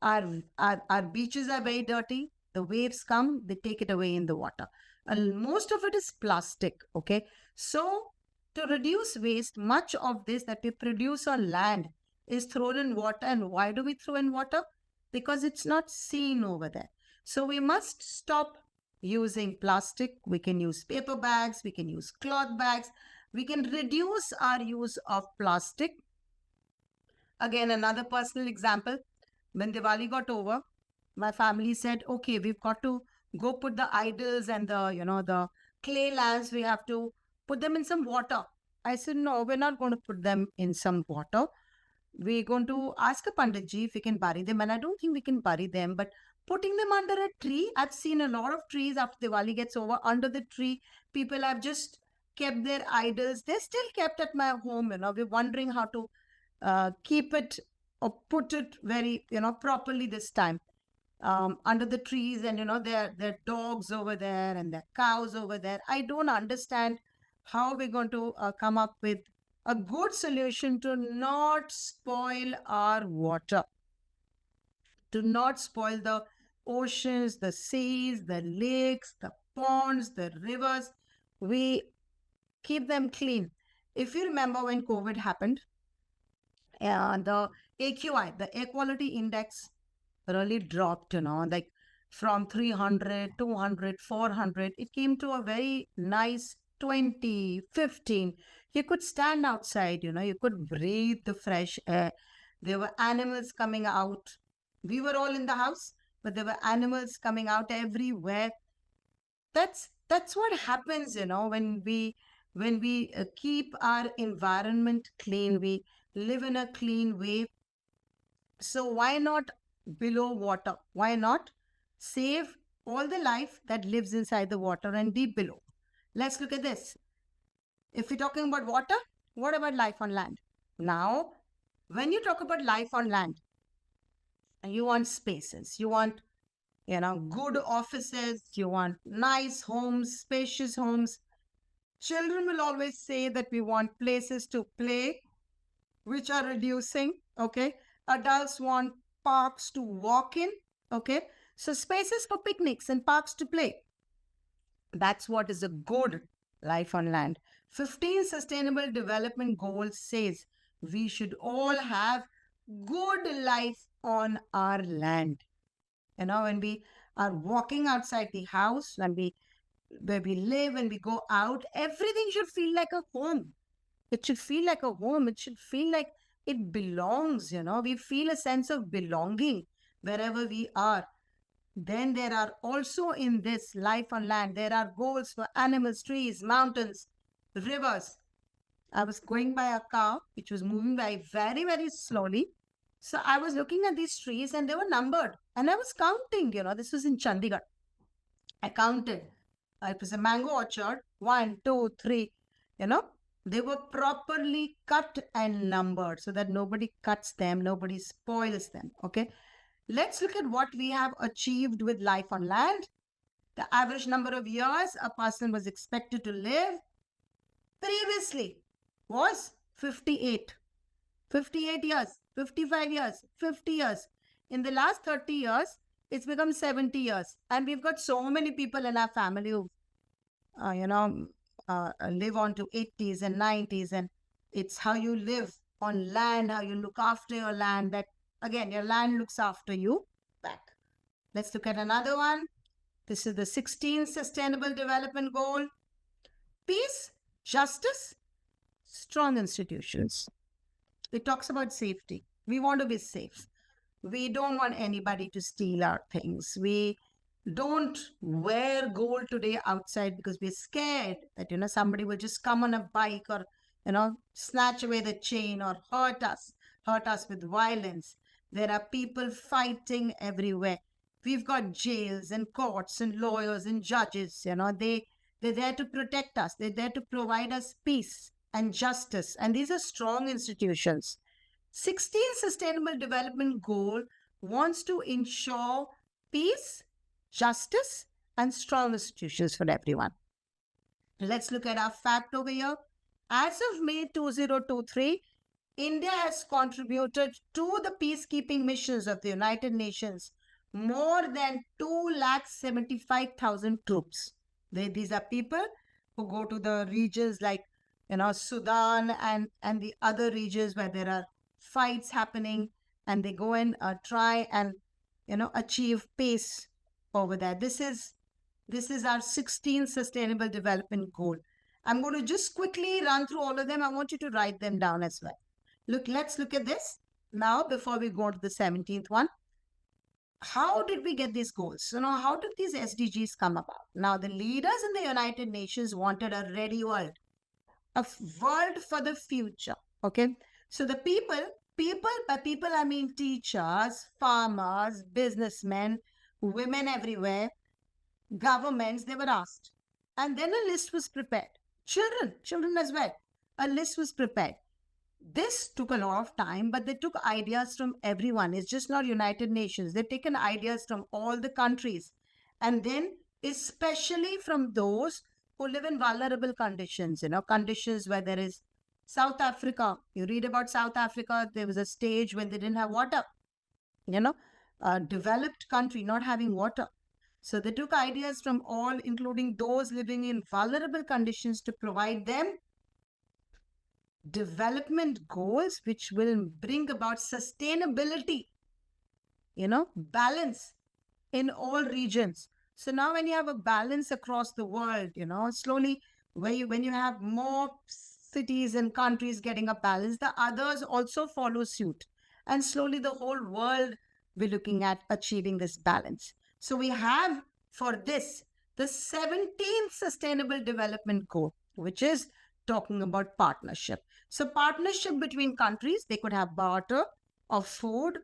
Our beaches are very dirty. The waves come, they take it away in the water. And most of it is plastic. Okay. So, to reduce waste, much of this that we produce on land is thrown in water. And why do we throw in water? Because it's not seen over there. So, we must stop using plastic. We can use paper bags, we can use cloth bags, we can reduce our use of plastic. Again, another personal example. When Diwali got over, my family said, okay, we've got to go put the idols and the clay lamps, we have to put them in some water. I said, no, we're not going to put them in some water. We're going to ask a Panditji if we can bury them. And I don't think we can bury them, but putting them under a tree, I've seen a lot of trees after Diwali gets over, under the tree, people have just kept their idols. They're still kept at my home. We're wondering how to keep it or put it very, properly this time. Under the trees, and there are dogs over there and there are cows over there. I don't understand how we're going to come up with a good solution to not spoil our water, to not spoil the oceans, the seas, the lakes, the ponds, the rivers. We keep them clean. If you remember when COVID happened, the AQI, the air quality index, really dropped, like from 300, 200, 400. It came to a very nice 20, 15. You could stand outside, you could breathe the fresh air. There were animals coming out. We were all in the house, but there were animals coming out everywhere. That's what happens, when we keep our environment clean, we live in a clean way. So why not below water? Why not save all the life that lives inside the water and deep below? Let's look at this. If we're talking about water, what about life on land? Now, when you talk about life on land, you want spaces, you want, good offices, you want nice homes, spacious homes. Children will always say that we want places to play, which are reducing, okay? Adults want parks to walk in, okay? So spaces for picnics and parks to play. That's what is a good life on land. 15 Sustainable Development Goals says we should all have good life on our land. When we are walking outside the house, where we live, when we go out, everything should feel like a home. It should feel like a home. It should feel like it belongs, We feel a sense of belonging wherever we are. Then there are also in this life on land, there are goals for animals, trees, mountains, rivers. I was going by a car which was moving by very, very slowly. So I was looking at these trees and they were numbered. And I was counting, this was in Chandigarh. I counted. It was a mango orchard. 1, 2, 3, They were properly cut and numbered so that nobody cuts them, nobody spoils them, okay? Let's look at what we have achieved with life on land. The average number of years a person was expected to live previously was 58. 58 years, 55 years, 50 years. In the last 30 years, it's become 70 years. And we've got so many people in our family who, live on to 80s and 90s. And it's how you live on land, how you look after your land, that again, your land looks after you back. Let's look at another one. This is the 16th Sustainable Development Goal. Peace, justice, strong institutions. It talks about safety. We want to be safe. We don't want anybody to steal our things. We don't wear gold today outside because we're scared that, somebody will just come on a bike or, snatch away the chain or hurt us with violence. There are people fighting everywhere. We've got jails and courts and lawyers and judges, they're there to protect us. They're there to provide us peace and justice. And these are strong institutions. 16th Sustainable Development Goal wants to ensure peace, justice, and strong institutions for everyone. Let's look at our fact over here. As of May 2023, India has contributed to the peacekeeping missions of the United Nations more than 275,000 troops. These are people who go to the regions like, Sudan and the other regions where there are fights happening, and they go and try and, achieve peace over there. This is our 16th Sustainable Development Goal. I'm going to just quickly run through all of them. I want you to write them down as well. Let's look at this now before we go to the 17th one. How did we get these goals? How did these SDGs come about? Now, the leaders in the United Nations wanted a ready world, a world for the future. Okay. So the people, by people I mean teachers, farmers, businessmen, women everywhere, governments, they were asked. And then a list was prepared. Children as well. A list was prepared. This took a lot of time, but they took ideas from everyone. It's just not United Nations. They've taken ideas from all the countries. And then especially from those who live in vulnerable conditions, conditions where there is South Africa. You read about South Africa, there was a stage when they didn't have water. A developed country not having water. So they took ideas from all, including those living in vulnerable conditions, to provide them development goals which will bring about sustainability, balance in all regions. So now when you have a balance across the world, slowly when you have more cities and countries getting a balance, the others also follow suit. And slowly the whole world will be looking at achieving this balance. So we have for this the 17th Sustainable Development Goal, which is talking about partnership. So partnership between countries, they could have barter of food,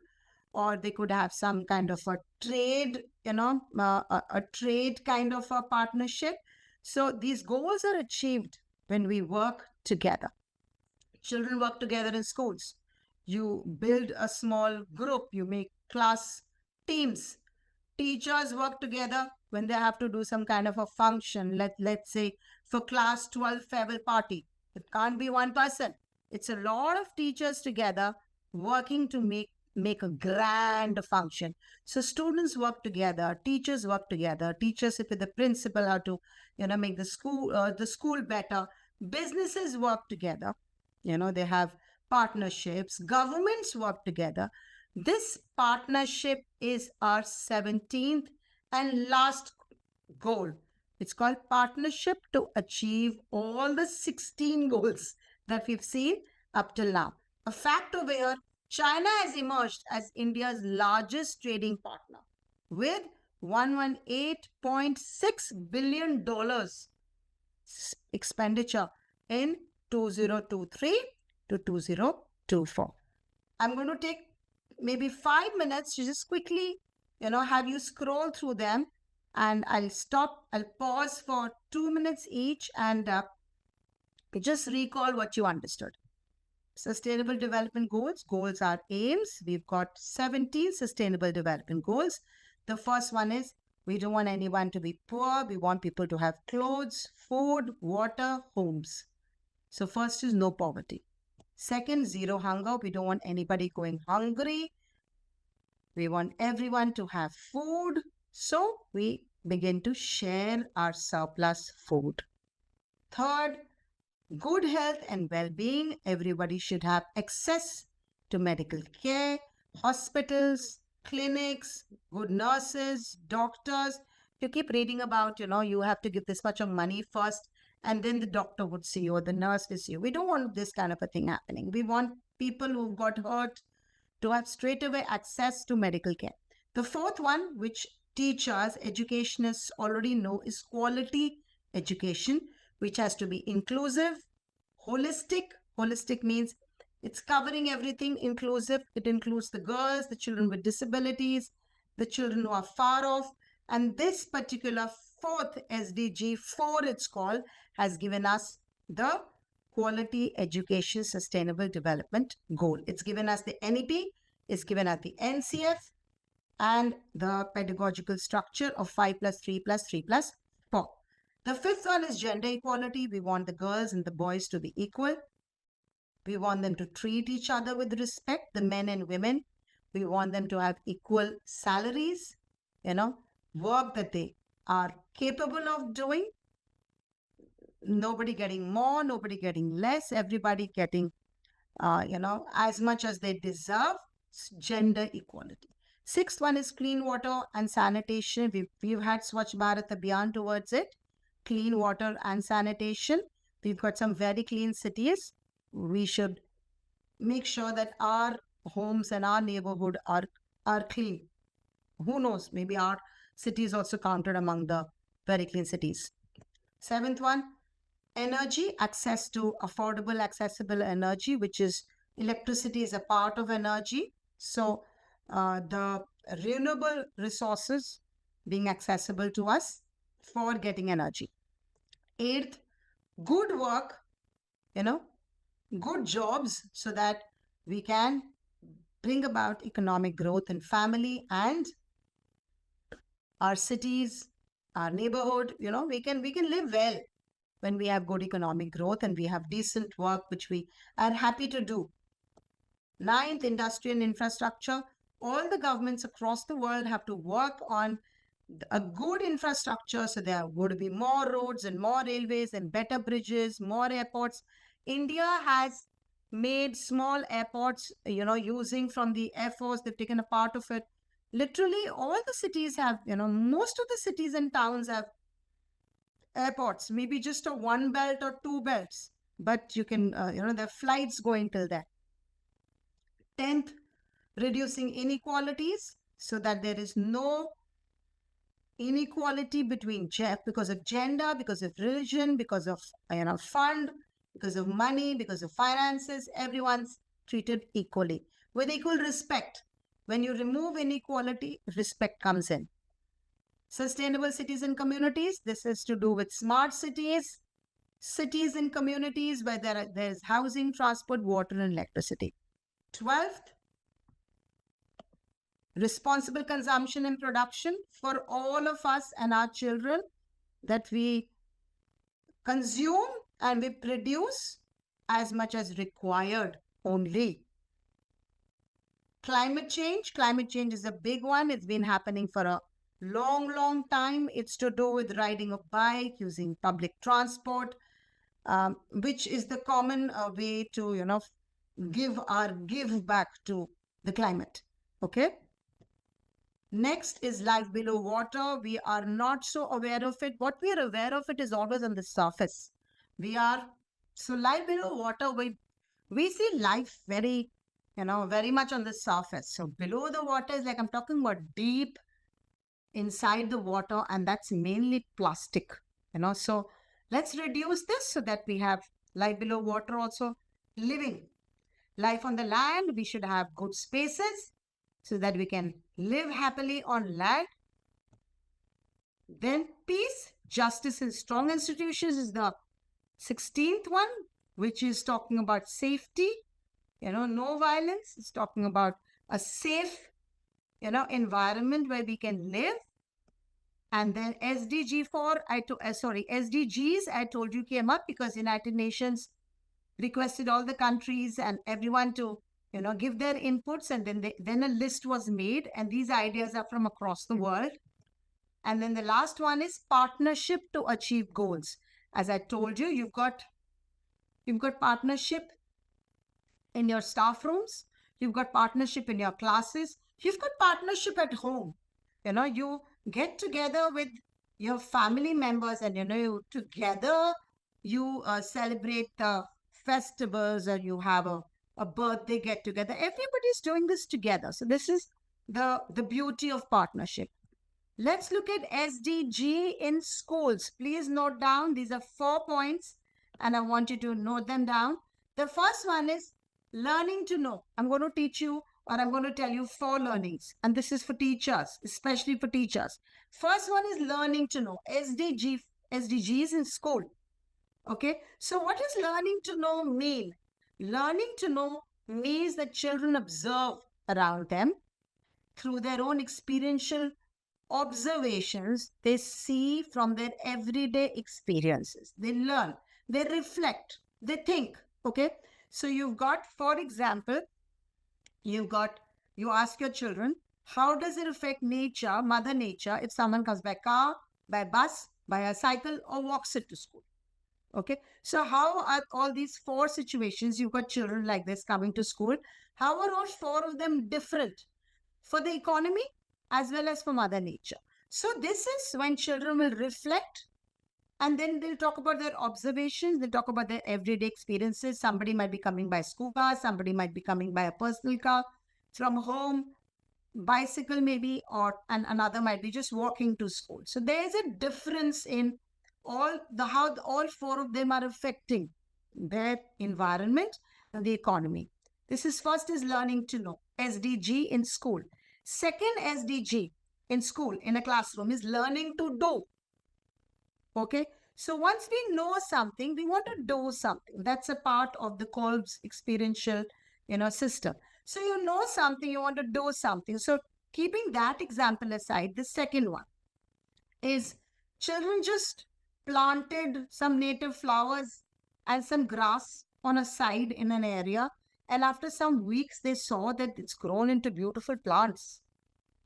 or they could have some kind of a trade, a trade kind of a partnership. So these goals are achieved when we work together. Children work together in schools. You build a small group, you make class teams. Teachers work together when they have to do some kind of a function. Let's say for class 12 farewell party. It can't be one person. It's a lot of teachers together working to make a grand function. So students work together, teachers work together, teachers sit with the principal how to, make the school better. Businesses work together. They have partnerships. Governments work together. This partnership is our 17th and last goal. It's called partnership to achieve all the 16 goals that we've seen up till now. A fact over here, China has emerged as India's largest trading partner with $118.6 billion expenditure in 2023 to 2024. I'm going to take maybe 5 minutes to just quickly, have you scroll through them, and I'll pause for 2 minutes each and just recall what you understood. Sustainable Development Goals. Goals are aims. We've got 17 Sustainable Development Goals. The first one is we don't want anyone to be poor. We want people to have clothes, food, water, homes. So first is no poverty. Second, zero hunger. We don't want anybody going hungry. We want everyone to have food. So we begin to share our surplus food. Third, good health and well-being. Everybody should have access to medical care, hospitals, clinics, good nurses, doctors. You keep reading about, you have to give this much of money first, and then the doctor would see you or the nurse will see you. We don't want this kind of a thing happening. We want people who got hurt to have straight away access to medical care. The fourth one, which teachers, educationists already know, is quality education, which has to be inclusive, holistic. Holistic means it's covering everything. Inclusive, it includes the girls, the children with disabilities, the children who are far off. And this particular fourth SDG, 4 it's called, has given us the Quality Education Sustainable Development Goal. It's given us the NEP, it's given us the NCF, and the pedagogical structure of 5 plus 3 plus 3 plus 4. The fifth one is gender equality. We want the girls and the boys to be equal. We want them to treat each other with respect, the men and women. We want them to have equal salaries, work that they are capable of doing. Nobody getting more, nobody getting less, everybody getting, as much as they deserve. Gender equality. Sixth one is clean water and sanitation. We've had Swachh Bharat Abhiyan towards it. Clean water and sanitation. We've got some very clean cities. We should make sure that our homes and our neighborhood are clean. Who knows? Maybe our city is also counted among the very clean cities. Seventh one, energy, access to affordable, accessible energy, which is electricity is a part of energy. So the renewable resources being accessible to us for getting energy. Eighth, good work, good jobs so that we can bring about economic growth in family and our cities, our neighborhood. We can live well when we have good economic growth and we have decent work which we are happy to do. Ninth, industry and infrastructure. All the governments across the world have to work on a good infrastructure, so there are going to be more roads and more railways and better bridges, more airports. India has made small airports, using from the Air Force. They've taken a part of it. Literally all the cities have, most of the cities and towns have airports, maybe just a one belt or two belts, but you can, there are flights going till there. 10th, reducing inequalities so that there is no inequality between because of gender, because of religion, because of fund, because of money, because of finances. Everyone's treated equally with equal respect. When you remove inequality, respect comes in. Sustainable cities and communities. This is to do with smart cities, cities and communities where there is housing, transport, water, and electricity. 12th, responsible consumption and production for all of us and our children, that we consume and we produce as much as required only. Climate change is a big one. It's been happening for a long time. It's to do with riding a bike, using public transport, which is the common way to give back to the climate. Okay. Next is life below water. We are not so aware of it. What we are aware of it is always on the surface. So life below water, we see life very much on the surface. So below the water is like, I'm talking about deep inside the water, and that's mainly plastic, So let's reduce this so that we have life below water also living. Life on the land, we should have good spaces so that we can live happily on land. Then peace, justice, and strong institutions is the 16th one, which is talking about safety, no violence. It's talking about a safe, environment where we can live. And then SDGs, I told you, came up because United Nations requested all the countries and everyone to give their inputs, and then a list was made, and these ideas are from across the world. And then the last one is partnership to achieve goals. As I told you, you've got partnership in your staff rooms, you've got partnership in your classes, you've got partnership at home. You get together with your family members, and you celebrate the festivals, or you have a birthday get together. Everybody's doing this together. So this is the beauty of partnership. Let's look at SDG in schools. Please note down. These are 4 points, and I want you to note them down. The first one is learning to know. I'm going to teach you, or I'm going to tell you 4 learnings, and this is for teachers, especially for teachers. First one is learning to know. SDGs in school. Okay. So what does learning to know mean? Learning to know means that children observe around them. through their own experiential observations, they see from their everyday experiences. They learn, they reflect, they think. Okay. So you've got, for example, you ask your children, how does it affect nature, Mother Nature, if someone comes by car, by bus, by a cycle, or walks it to school? Okay. So how are all these four situations? You've got children like this coming to school. How are all four of them different for the economy as well as for Mother Nature? So this is when children will reflect, and then they'll talk about their observations. They'll talk about their everyday experiences. Somebody might be coming by school car. Somebody might be coming by a personal car from home, bicycle maybe, and another might be just walking to school. So there's a difference in how all four of them are affecting their environment and the economy. This is first is learning to know, SDG in school. Second SDG in school, in a classroom, is learning to do. Okay. So once we know something, we want to do something. That's a part of the Kolb's experiential, system. So you know something, you want to do something. So keeping that example aside, the second one is children just planted some native flowers and some grass on a side in an area. And after some weeks, they saw that it's grown into beautiful plants.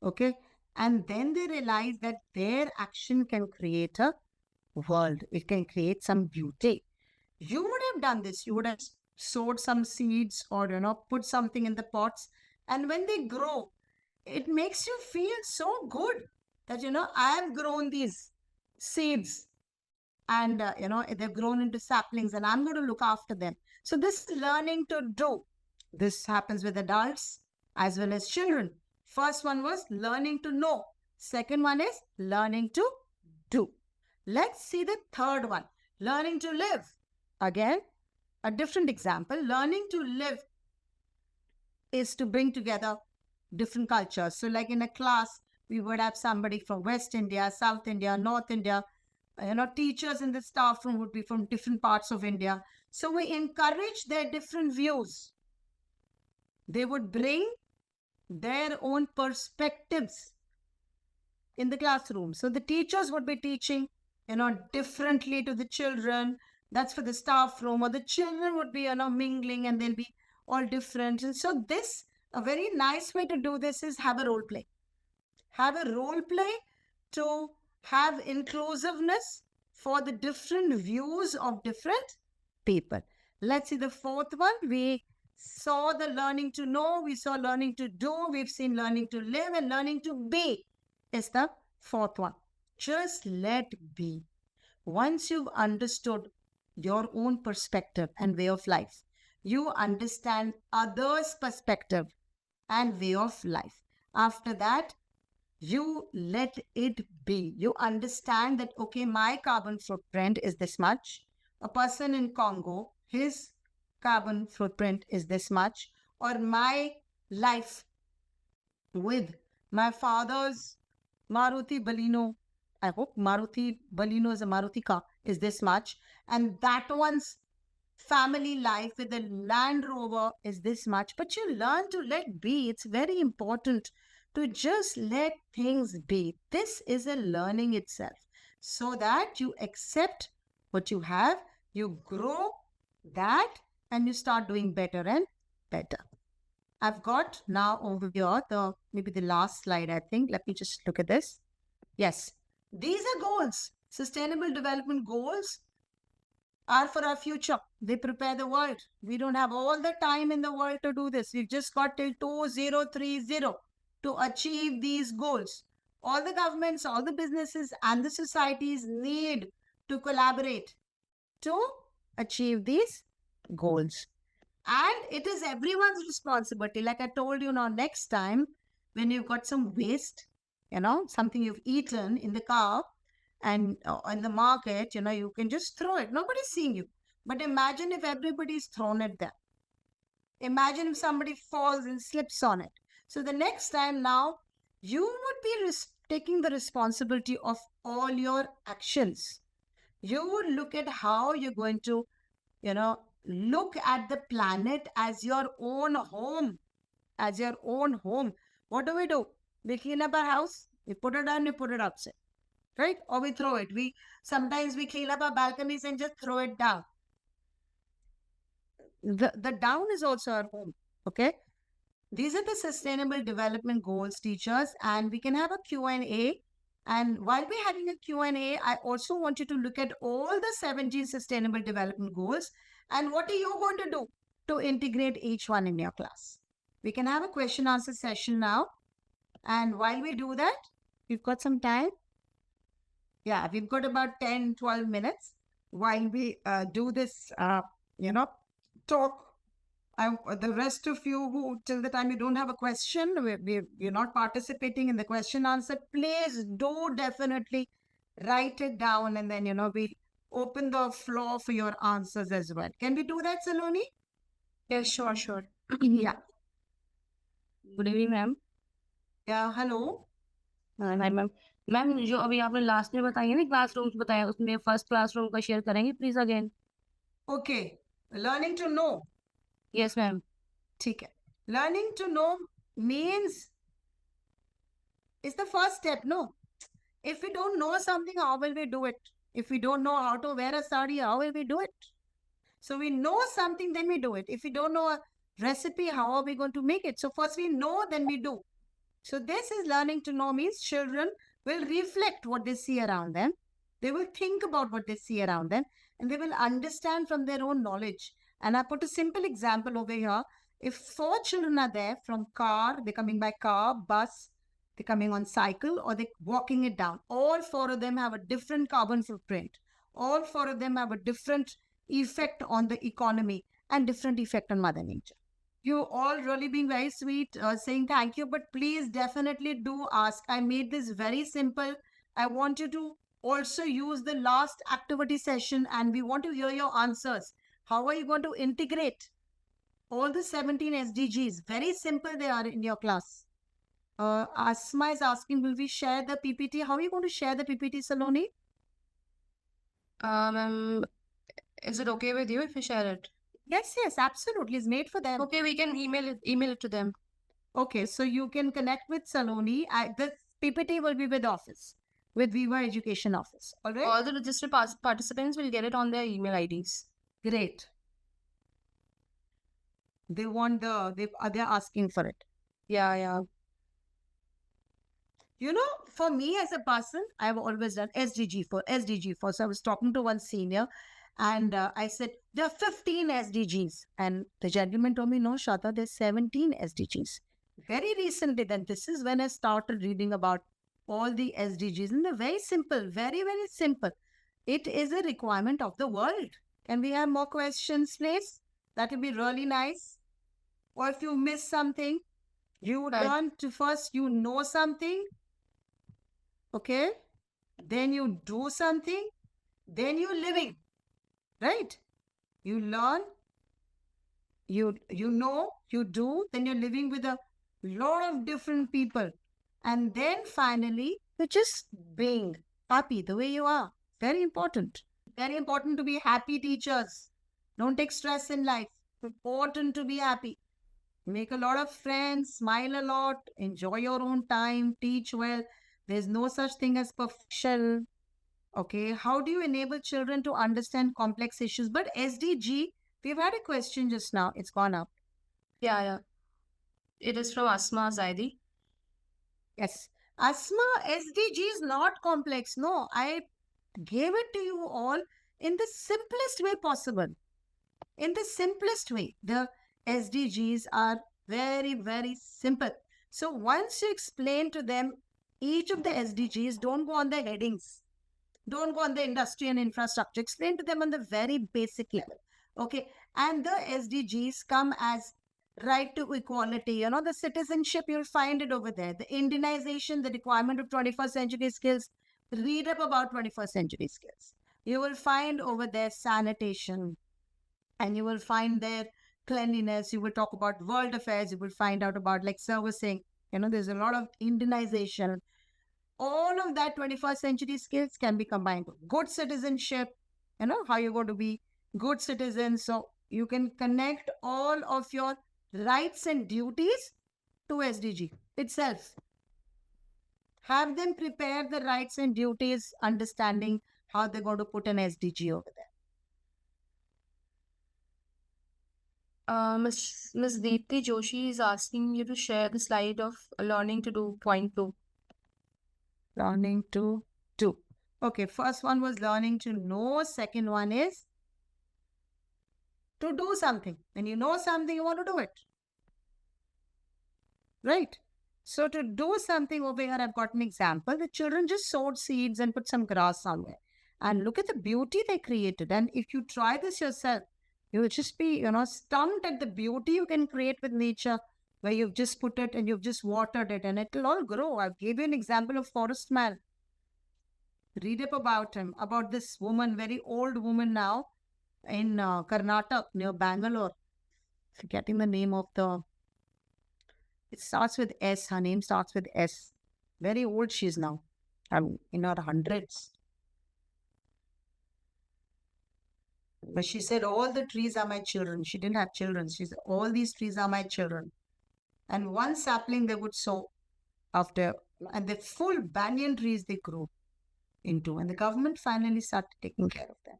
Okay. And then they realized that their action can create a world. It can create some beauty. You would have done this. You would have sowed some seeds or, put something in the pots. And when they grow, it makes you feel so good that, I have grown these seeds and, they've grown into saplings and I'm going to look after them. So this is learning to do. This happens with adults as well as children. First one was learning to know. Second one is learning to do. Let's see the third one, learning to live. Again, a different example. Learning to live is to bring together different cultures. So like in a class, we would have somebody from West India, South India, North India. Teachers in the staff room would be from different parts of India. So we encourage their different views. They would bring their own perspectives in the classroom. So the teachers would be teaching, differently to the children. That's for the staff room. Or the children would be, mingling and they'll be all different. And so a very nice way to do this is have a role play. Have a role play to have inclusiveness for the different views of different people. Let's see the fourth one. We saw the learning to know, we saw learning to do, we've seen learning to live, and learning to be is the fourth one. Just let be. Once you've understood your own perspective and way of life, you understand others' perspective and way of life. After that, you let it be. You understand that, okay, my carbon footprint is this much. A person in Congo, his carbon footprint is this much. Or my life with my father's Maruti Baleno, I hope Maruti Baleno is a Maruti car, is this much. And that one's family life with the Land Rover is this much. But you learn to let be. It's very important to just let things be. This is a learning itself, so that you accept what you have, you grow that, and you start doing better and better. I've got now over here maybe the last slide, I think. Let me just look at this. Yes, these are goals. Sustainable development goals are for our future. They prepare the world. We don't have all the time in the world to do this. We've just got till 2030 to achieve these goals. All the governments, all the businesses, and the societies need to collaborate to achieve these goals. And it is everyone's responsibility. Like I told you, now next time when you've got some waste, something you've eaten in the car and in the market, you can just throw it. Nobody's seeing you. But imagine if everybody's thrown it there. Imagine if somebody falls and slips on it. So the next time now, you would be taking the responsibility of all your actions. You would look at how you're going to, look at the planet as your own home. As your own home. What do? We clean up our house, we put it down, we put it outside, right? Or we throw it. Sometimes we clean up our balconies and just throw it down. The down is also our home. Okay. These are the sustainable development goals, teachers, and we can have a Q&A. And while we're having a Q&A, I also want you to look at all the 17 sustainable development goals and what are you going to do to integrate each one in your class. We can have a question answer session now. And while we do that, we've got some time. Yeah, we've got about 10, 12 minutes while we do this, talk. The rest of you who, till the time you don't have a question, you're not participating in the question answer, please do definitely write it down and then, we'll open the floor for your answers as well. Can we do that, Saloni? Yeah, sure. Yeah. Good evening, ma'am. Yeah, hello. Hi, ma'am. Ma'am जो अभी आपने last में बताई है ना classrooms बताया उसमें first classroom का शेयर करेंगे please again Okay. Learning to know. Yes ma'am ठीक है. Learning to know means it's the first step, no? If we don't know something, how will we do it? If we don't know how to wear a sari, how will we do it? So we know something, then we do it. If we don't know a recipe, how are we going to make it? So first we know, then we do. So this is learning to know means children will reflect what they see around them. They will think about what they see around them and they will understand from their own knowledge. And I put a simple example over here. If 4 children are there from car, they're coming by car, bus, they're coming on cycle or they're walking it down. All 4 of them have a different carbon footprint. All 4 of them have a different effect on the economy and different effect on Mother Nature. You all really being very sweet, saying thank you, but please definitely do ask. I made this very simple. I want you to also use the last activity session and we want to hear your answers. How are you going to integrate all the 17 SDGs? Very simple they are in your class. Asma is asking, will we share the PPT? How are you going to share the PPT, Saloni? Ma'am is it okay with you if we share it? Yes, absolutely. It's made for them. Okay, we can email it to them. Okay, so you can connect with Saloni. The PPT will be with office, with Viva Education Office. All right? All the registered participants will get it on their email IDs. Great. They want they're asking for it. Yeah. For me as a person, I've always done SDG for. So I was talking to one senior and I said, there are 15 SDGs. And the gentleman told me, no, Shradha, there's 17 SDGs. Very recently, then this is when I started reading about all the SDGs. And they're very simple, very, very simple. It is a requirement of the world. Can we have more questions, please? That would be really nice. Or if you miss something, you learn to first, you know something. Okay, then you do something, then you're living, right? You learn, you know, you do, then you're living with a lot of different people. And then finally, you're just being happy the way you are. Very important. Very important to be happy, teachers. Don't take stress in life. Important to be happy. Make a lot of friends, smile a lot, enjoy your own time, teach well. There's no such thing as perfection. Okay, how do you enable children to understand complex issues? But SDG, we've had a question just now. It's gone up. Yeah. It is from Asma Zaidi. Yes. Asma, SDG is not complex. No, I gave it to you all in the simplest way possible. In the simplest way. The SDGs are very, very simple. So once you explain to them each of the SDGs, don't go on the headings. Don't go on the industry and infrastructure. Explain to them on the very basic level. Okay. And the SDGs come as right to equality. The citizenship, you'll find it over there. The Indianization, the requirement of 21st century skills. Read up about 21st century skills. You will find over there sanitation. And you will find there cleanliness. You will talk about world affairs. You will find out about like servicing. There's a lot of Indianization. All of that 21st century skills can be combined. Good citizenship, how you're going to be good citizens. So you can connect all of your rights and duties to SDG itself. Have them prepare the rights and duties, understanding how they're going to put an SDG over there. Miss Deepthi Joshi is asking you to share the slide of learning to do point 2. Learning to do. Okay, first one was learning to know. Second one is to do something. When you know something, you want to do it. Right? So to do something over here, I've got an example. The children just sowed seeds and put some grass somewhere. And look at the beauty they created. And if you try this yourself, you will just be, stunned at the beauty you can create with nature, where you've just put it and you've just watered it and it'll all grow. I've gave you an example of forest man. Read up about him, about this woman, very old woman now in Karnataka near Bangalore. Forgetting the name of it starts with S. Her name starts with S. Very old she is now. In her hundreds. But she said, all the trees are my children. She didn't have children. She said, all these trees are my children. And one sapling they would sow after, and the full banyan trees they grew into. And the government finally started taking care of them.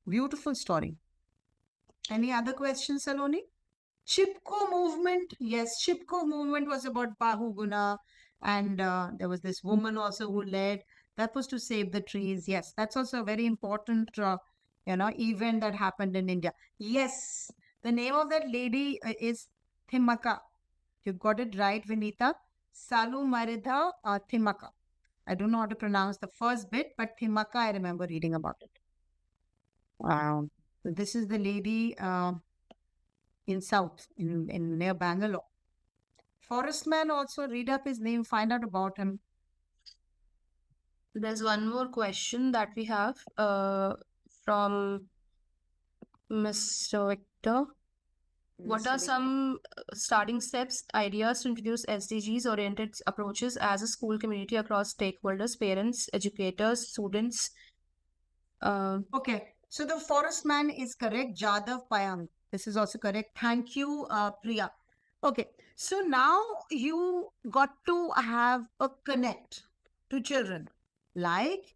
Beautiful story. Any other questions, Saloni? Chipko movement. Yes, Chipko movement was about Bahuguna. And there was this woman also who led. That was to save the trees. Yes, that's also a very important event that happened in India. Yes, the name of that lady is Thimaka. You got it right, Vinita. Salu Maridha Thimaka. I don't know how to pronounce the first bit, but Thimaka, I remember reading about it. This is the lady in South, in near Bangalore. Forest man also, read up his name, find out about him. There's one more question that we have from Mr. Victor. What are some starting steps, ideas to introduce SDGs-oriented approaches as a school community across stakeholders, parents, educators, students? Okay, so the forest man is correct, Jadav Payang. This is also correct. Thank you, Priya. Okay, so now you got to have a connect to children. Like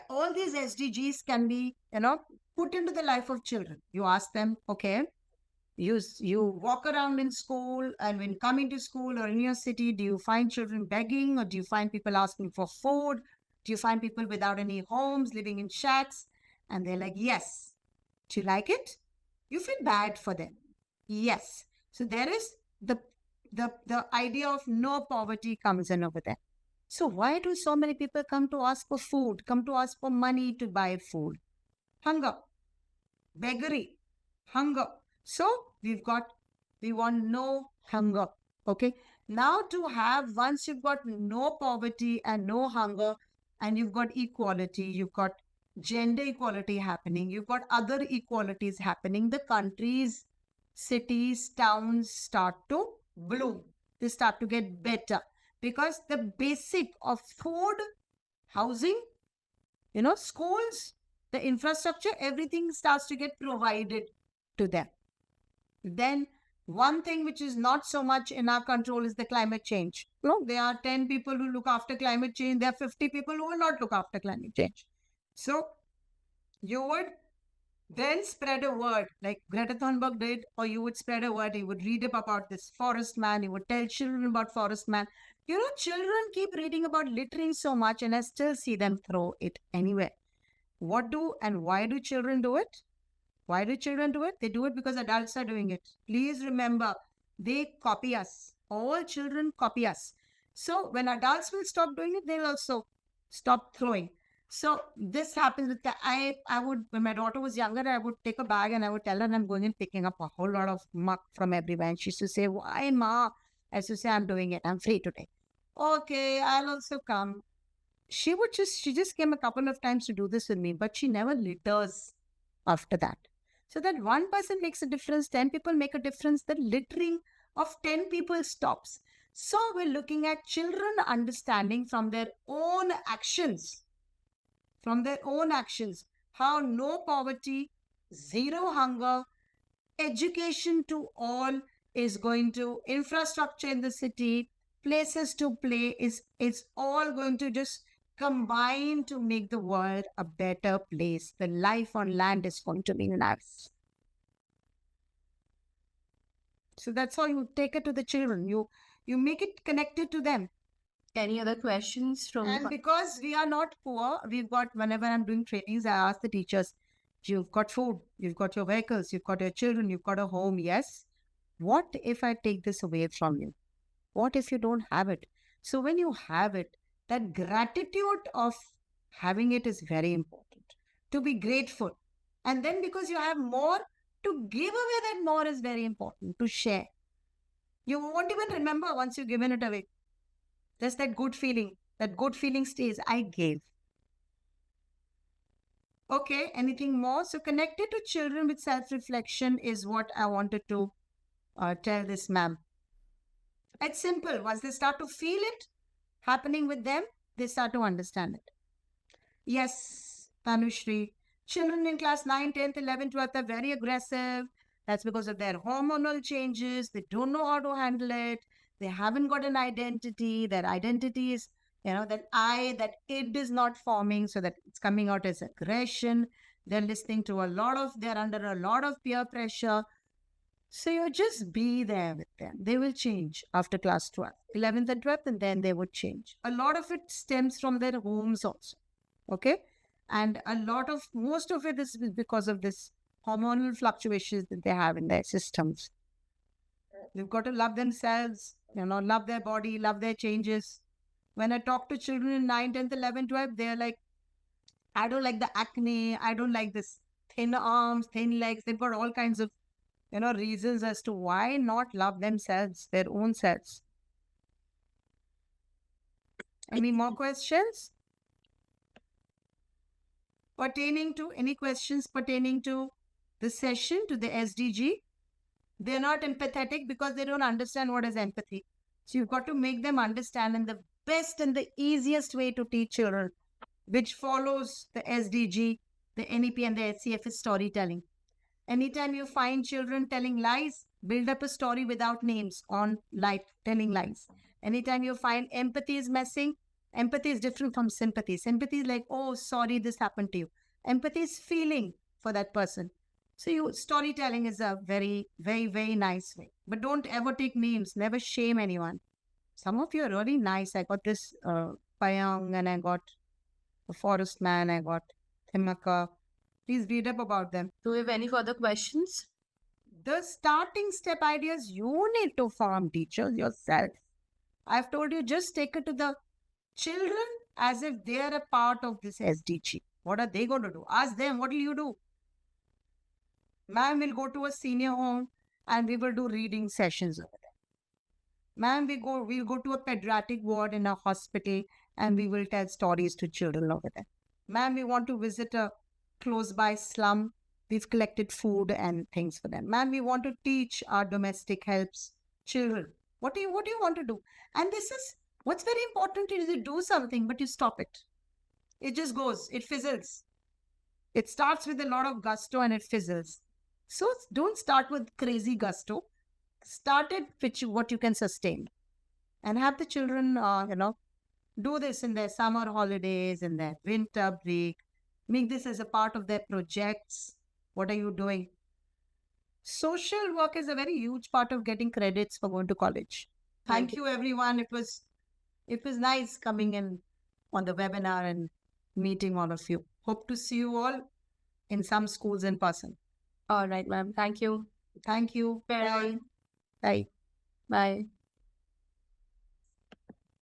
all these SDGs can be, put into the life of children. You ask them, okay, you walk around in school, and when coming to school or in your city, do you find children begging, or do you find people asking for food? Do you find people without any homes, living in shacks? And they're like, yes. Do you like it? You feel bad for them. Yes. So there is the idea of no poverty comes in over there. So why do so many people come to ask for food, come to ask for money to buy food? Hunger, beggary, hunger. So we want no hunger. Okay. Now to have, once you've got no poverty and no hunger, and you've got equality, you've got gender equality happening, you've got other equalities happening, the countries, cities, towns start to bloom. They start to get better because the basic of food, housing, schools, the infrastructure, everything starts to get provided to them. Then one thing which is not so much in our control is the climate change. There are 10 people who look after climate change. There are 50 people who will not look after climate change. So you would then spread a word like Greta Thunberg did, or you would spread a word. You would read up about this forest man. You would tell children about forest man. Children keep reading about littering so much, and I still see them throw it anywhere. What do and why do children do it? Why do children do it? They do it because adults are doing it. Please remember, they copy us. All children copy us. So when adults will stop doing it, they'll also stop throwing. So this happens with I would, when my daughter was younger, I would take a bag and I would tell her I'm going and picking up a whole lot of muck from everywhere. And she used to say, why, Ma? I used to say, I'm doing it. I'm free today. Okay, I'll also come. She just came a couple of times to do this with me, but she never litters after that. So that one person makes a difference, 10 people make a difference, the littering of 10 people stops. So we're looking at children understanding from their own actions, how no poverty, zero hunger, education to all is going to infrastructure in the city, places to play. It's all going to just combine to make the world a better place. The life on land is going to be nice. So that's how you take it to the children. You make it connected to them. Any other questions from And the because we are not poor, we've got, whenever I'm doing trainings, I ask the teachers, you've got food, you've got your vehicles, you've got your children, you've got a home, yes. What if I take this away from you? What if you don't have it? So when you have it, that gratitude of having it is very important. To be grateful. And then because you have more, to give away that more is very important, to share. You won't even remember once you've given it away. Just that good feeling. That good feeling stays. I gave. Okay, anything more? So connected to children with self-reflection is what I wanted to tell this ma'am. It's simple. Once they start to feel it happening with them, they start to understand it. Yes, Tanushri. Children in class 9, 10th, 11th, 12th are very aggressive. That's because of their hormonal changes. They don't know how to handle it. They haven't got an identity. Their identity is, that it is not forming, so that it's coming out as aggression. They're listening to they're under a lot of peer pressure. So you just be there with them. They will change after class 12, 11th and 12th, and then they would change. A lot of it stems from their homes also. Okay? And most of it is because of this hormonal fluctuations that they have in their systems. They've got to love themselves, love their body, love their changes. When I talk to children in 9, 10th, 11th, 12th, they're like, I don't like the acne. I don't like this thin arms, thin legs. They've got all kinds of, reasons as to why not love themselves, their own selves. Any more questions? Any questions pertaining to the session, to the SDG? They're not empathetic because they don't understand what is empathy. So you've got to make them understand, and the best and the easiest way to teach children, which follows the SDG, the NEP and the HCF, is storytelling. Anytime you find children telling lies, build up a story without names on telling lies. Anytime you find empathy is missing, empathy is different from sympathy. Sympathy is like, oh, sorry, this happened to you. Empathy is feeling for that person. So storytelling is a very, very, very nice way. But don't ever take names. Never shame anyone. Some of you are really nice. I got this Payang, and I got the Forest Man. I got Thimaka. Please read up about them. Do we have any further questions? The starting step ideas you need to form, teachers, yourself. I've told you, just take it to the children as if they are a part of this SDG. What are they going to do? Ask them, what will you do? Ma'am will go to a senior home and we will do reading sessions over there. Ma'am, we'll go to a pediatric ward in a hospital and we will tell stories to children over there. Ma'am, we want to visit a close by slum. We've collected food and things for them. Ma'am, we want to teach our domestic helps children. What do you want to do? And this is what's very important is you do something, but you stop it. It just goes, it fizzles. It starts with a lot of gusto and it fizzles. So don't start with crazy gusto. Start it with what you can sustain. And have the children, do this in their summer holidays, in their winter break. Make this as a part of their projects. What are you doing? Social work is a very huge part of getting credits for going to college. Thank you, everyone. It was nice coming in on the webinar and meeting all of you. Hope to see you all in some schools in person. All right, ma'am. Thank you. Thank you. Bye. Bye. Bye.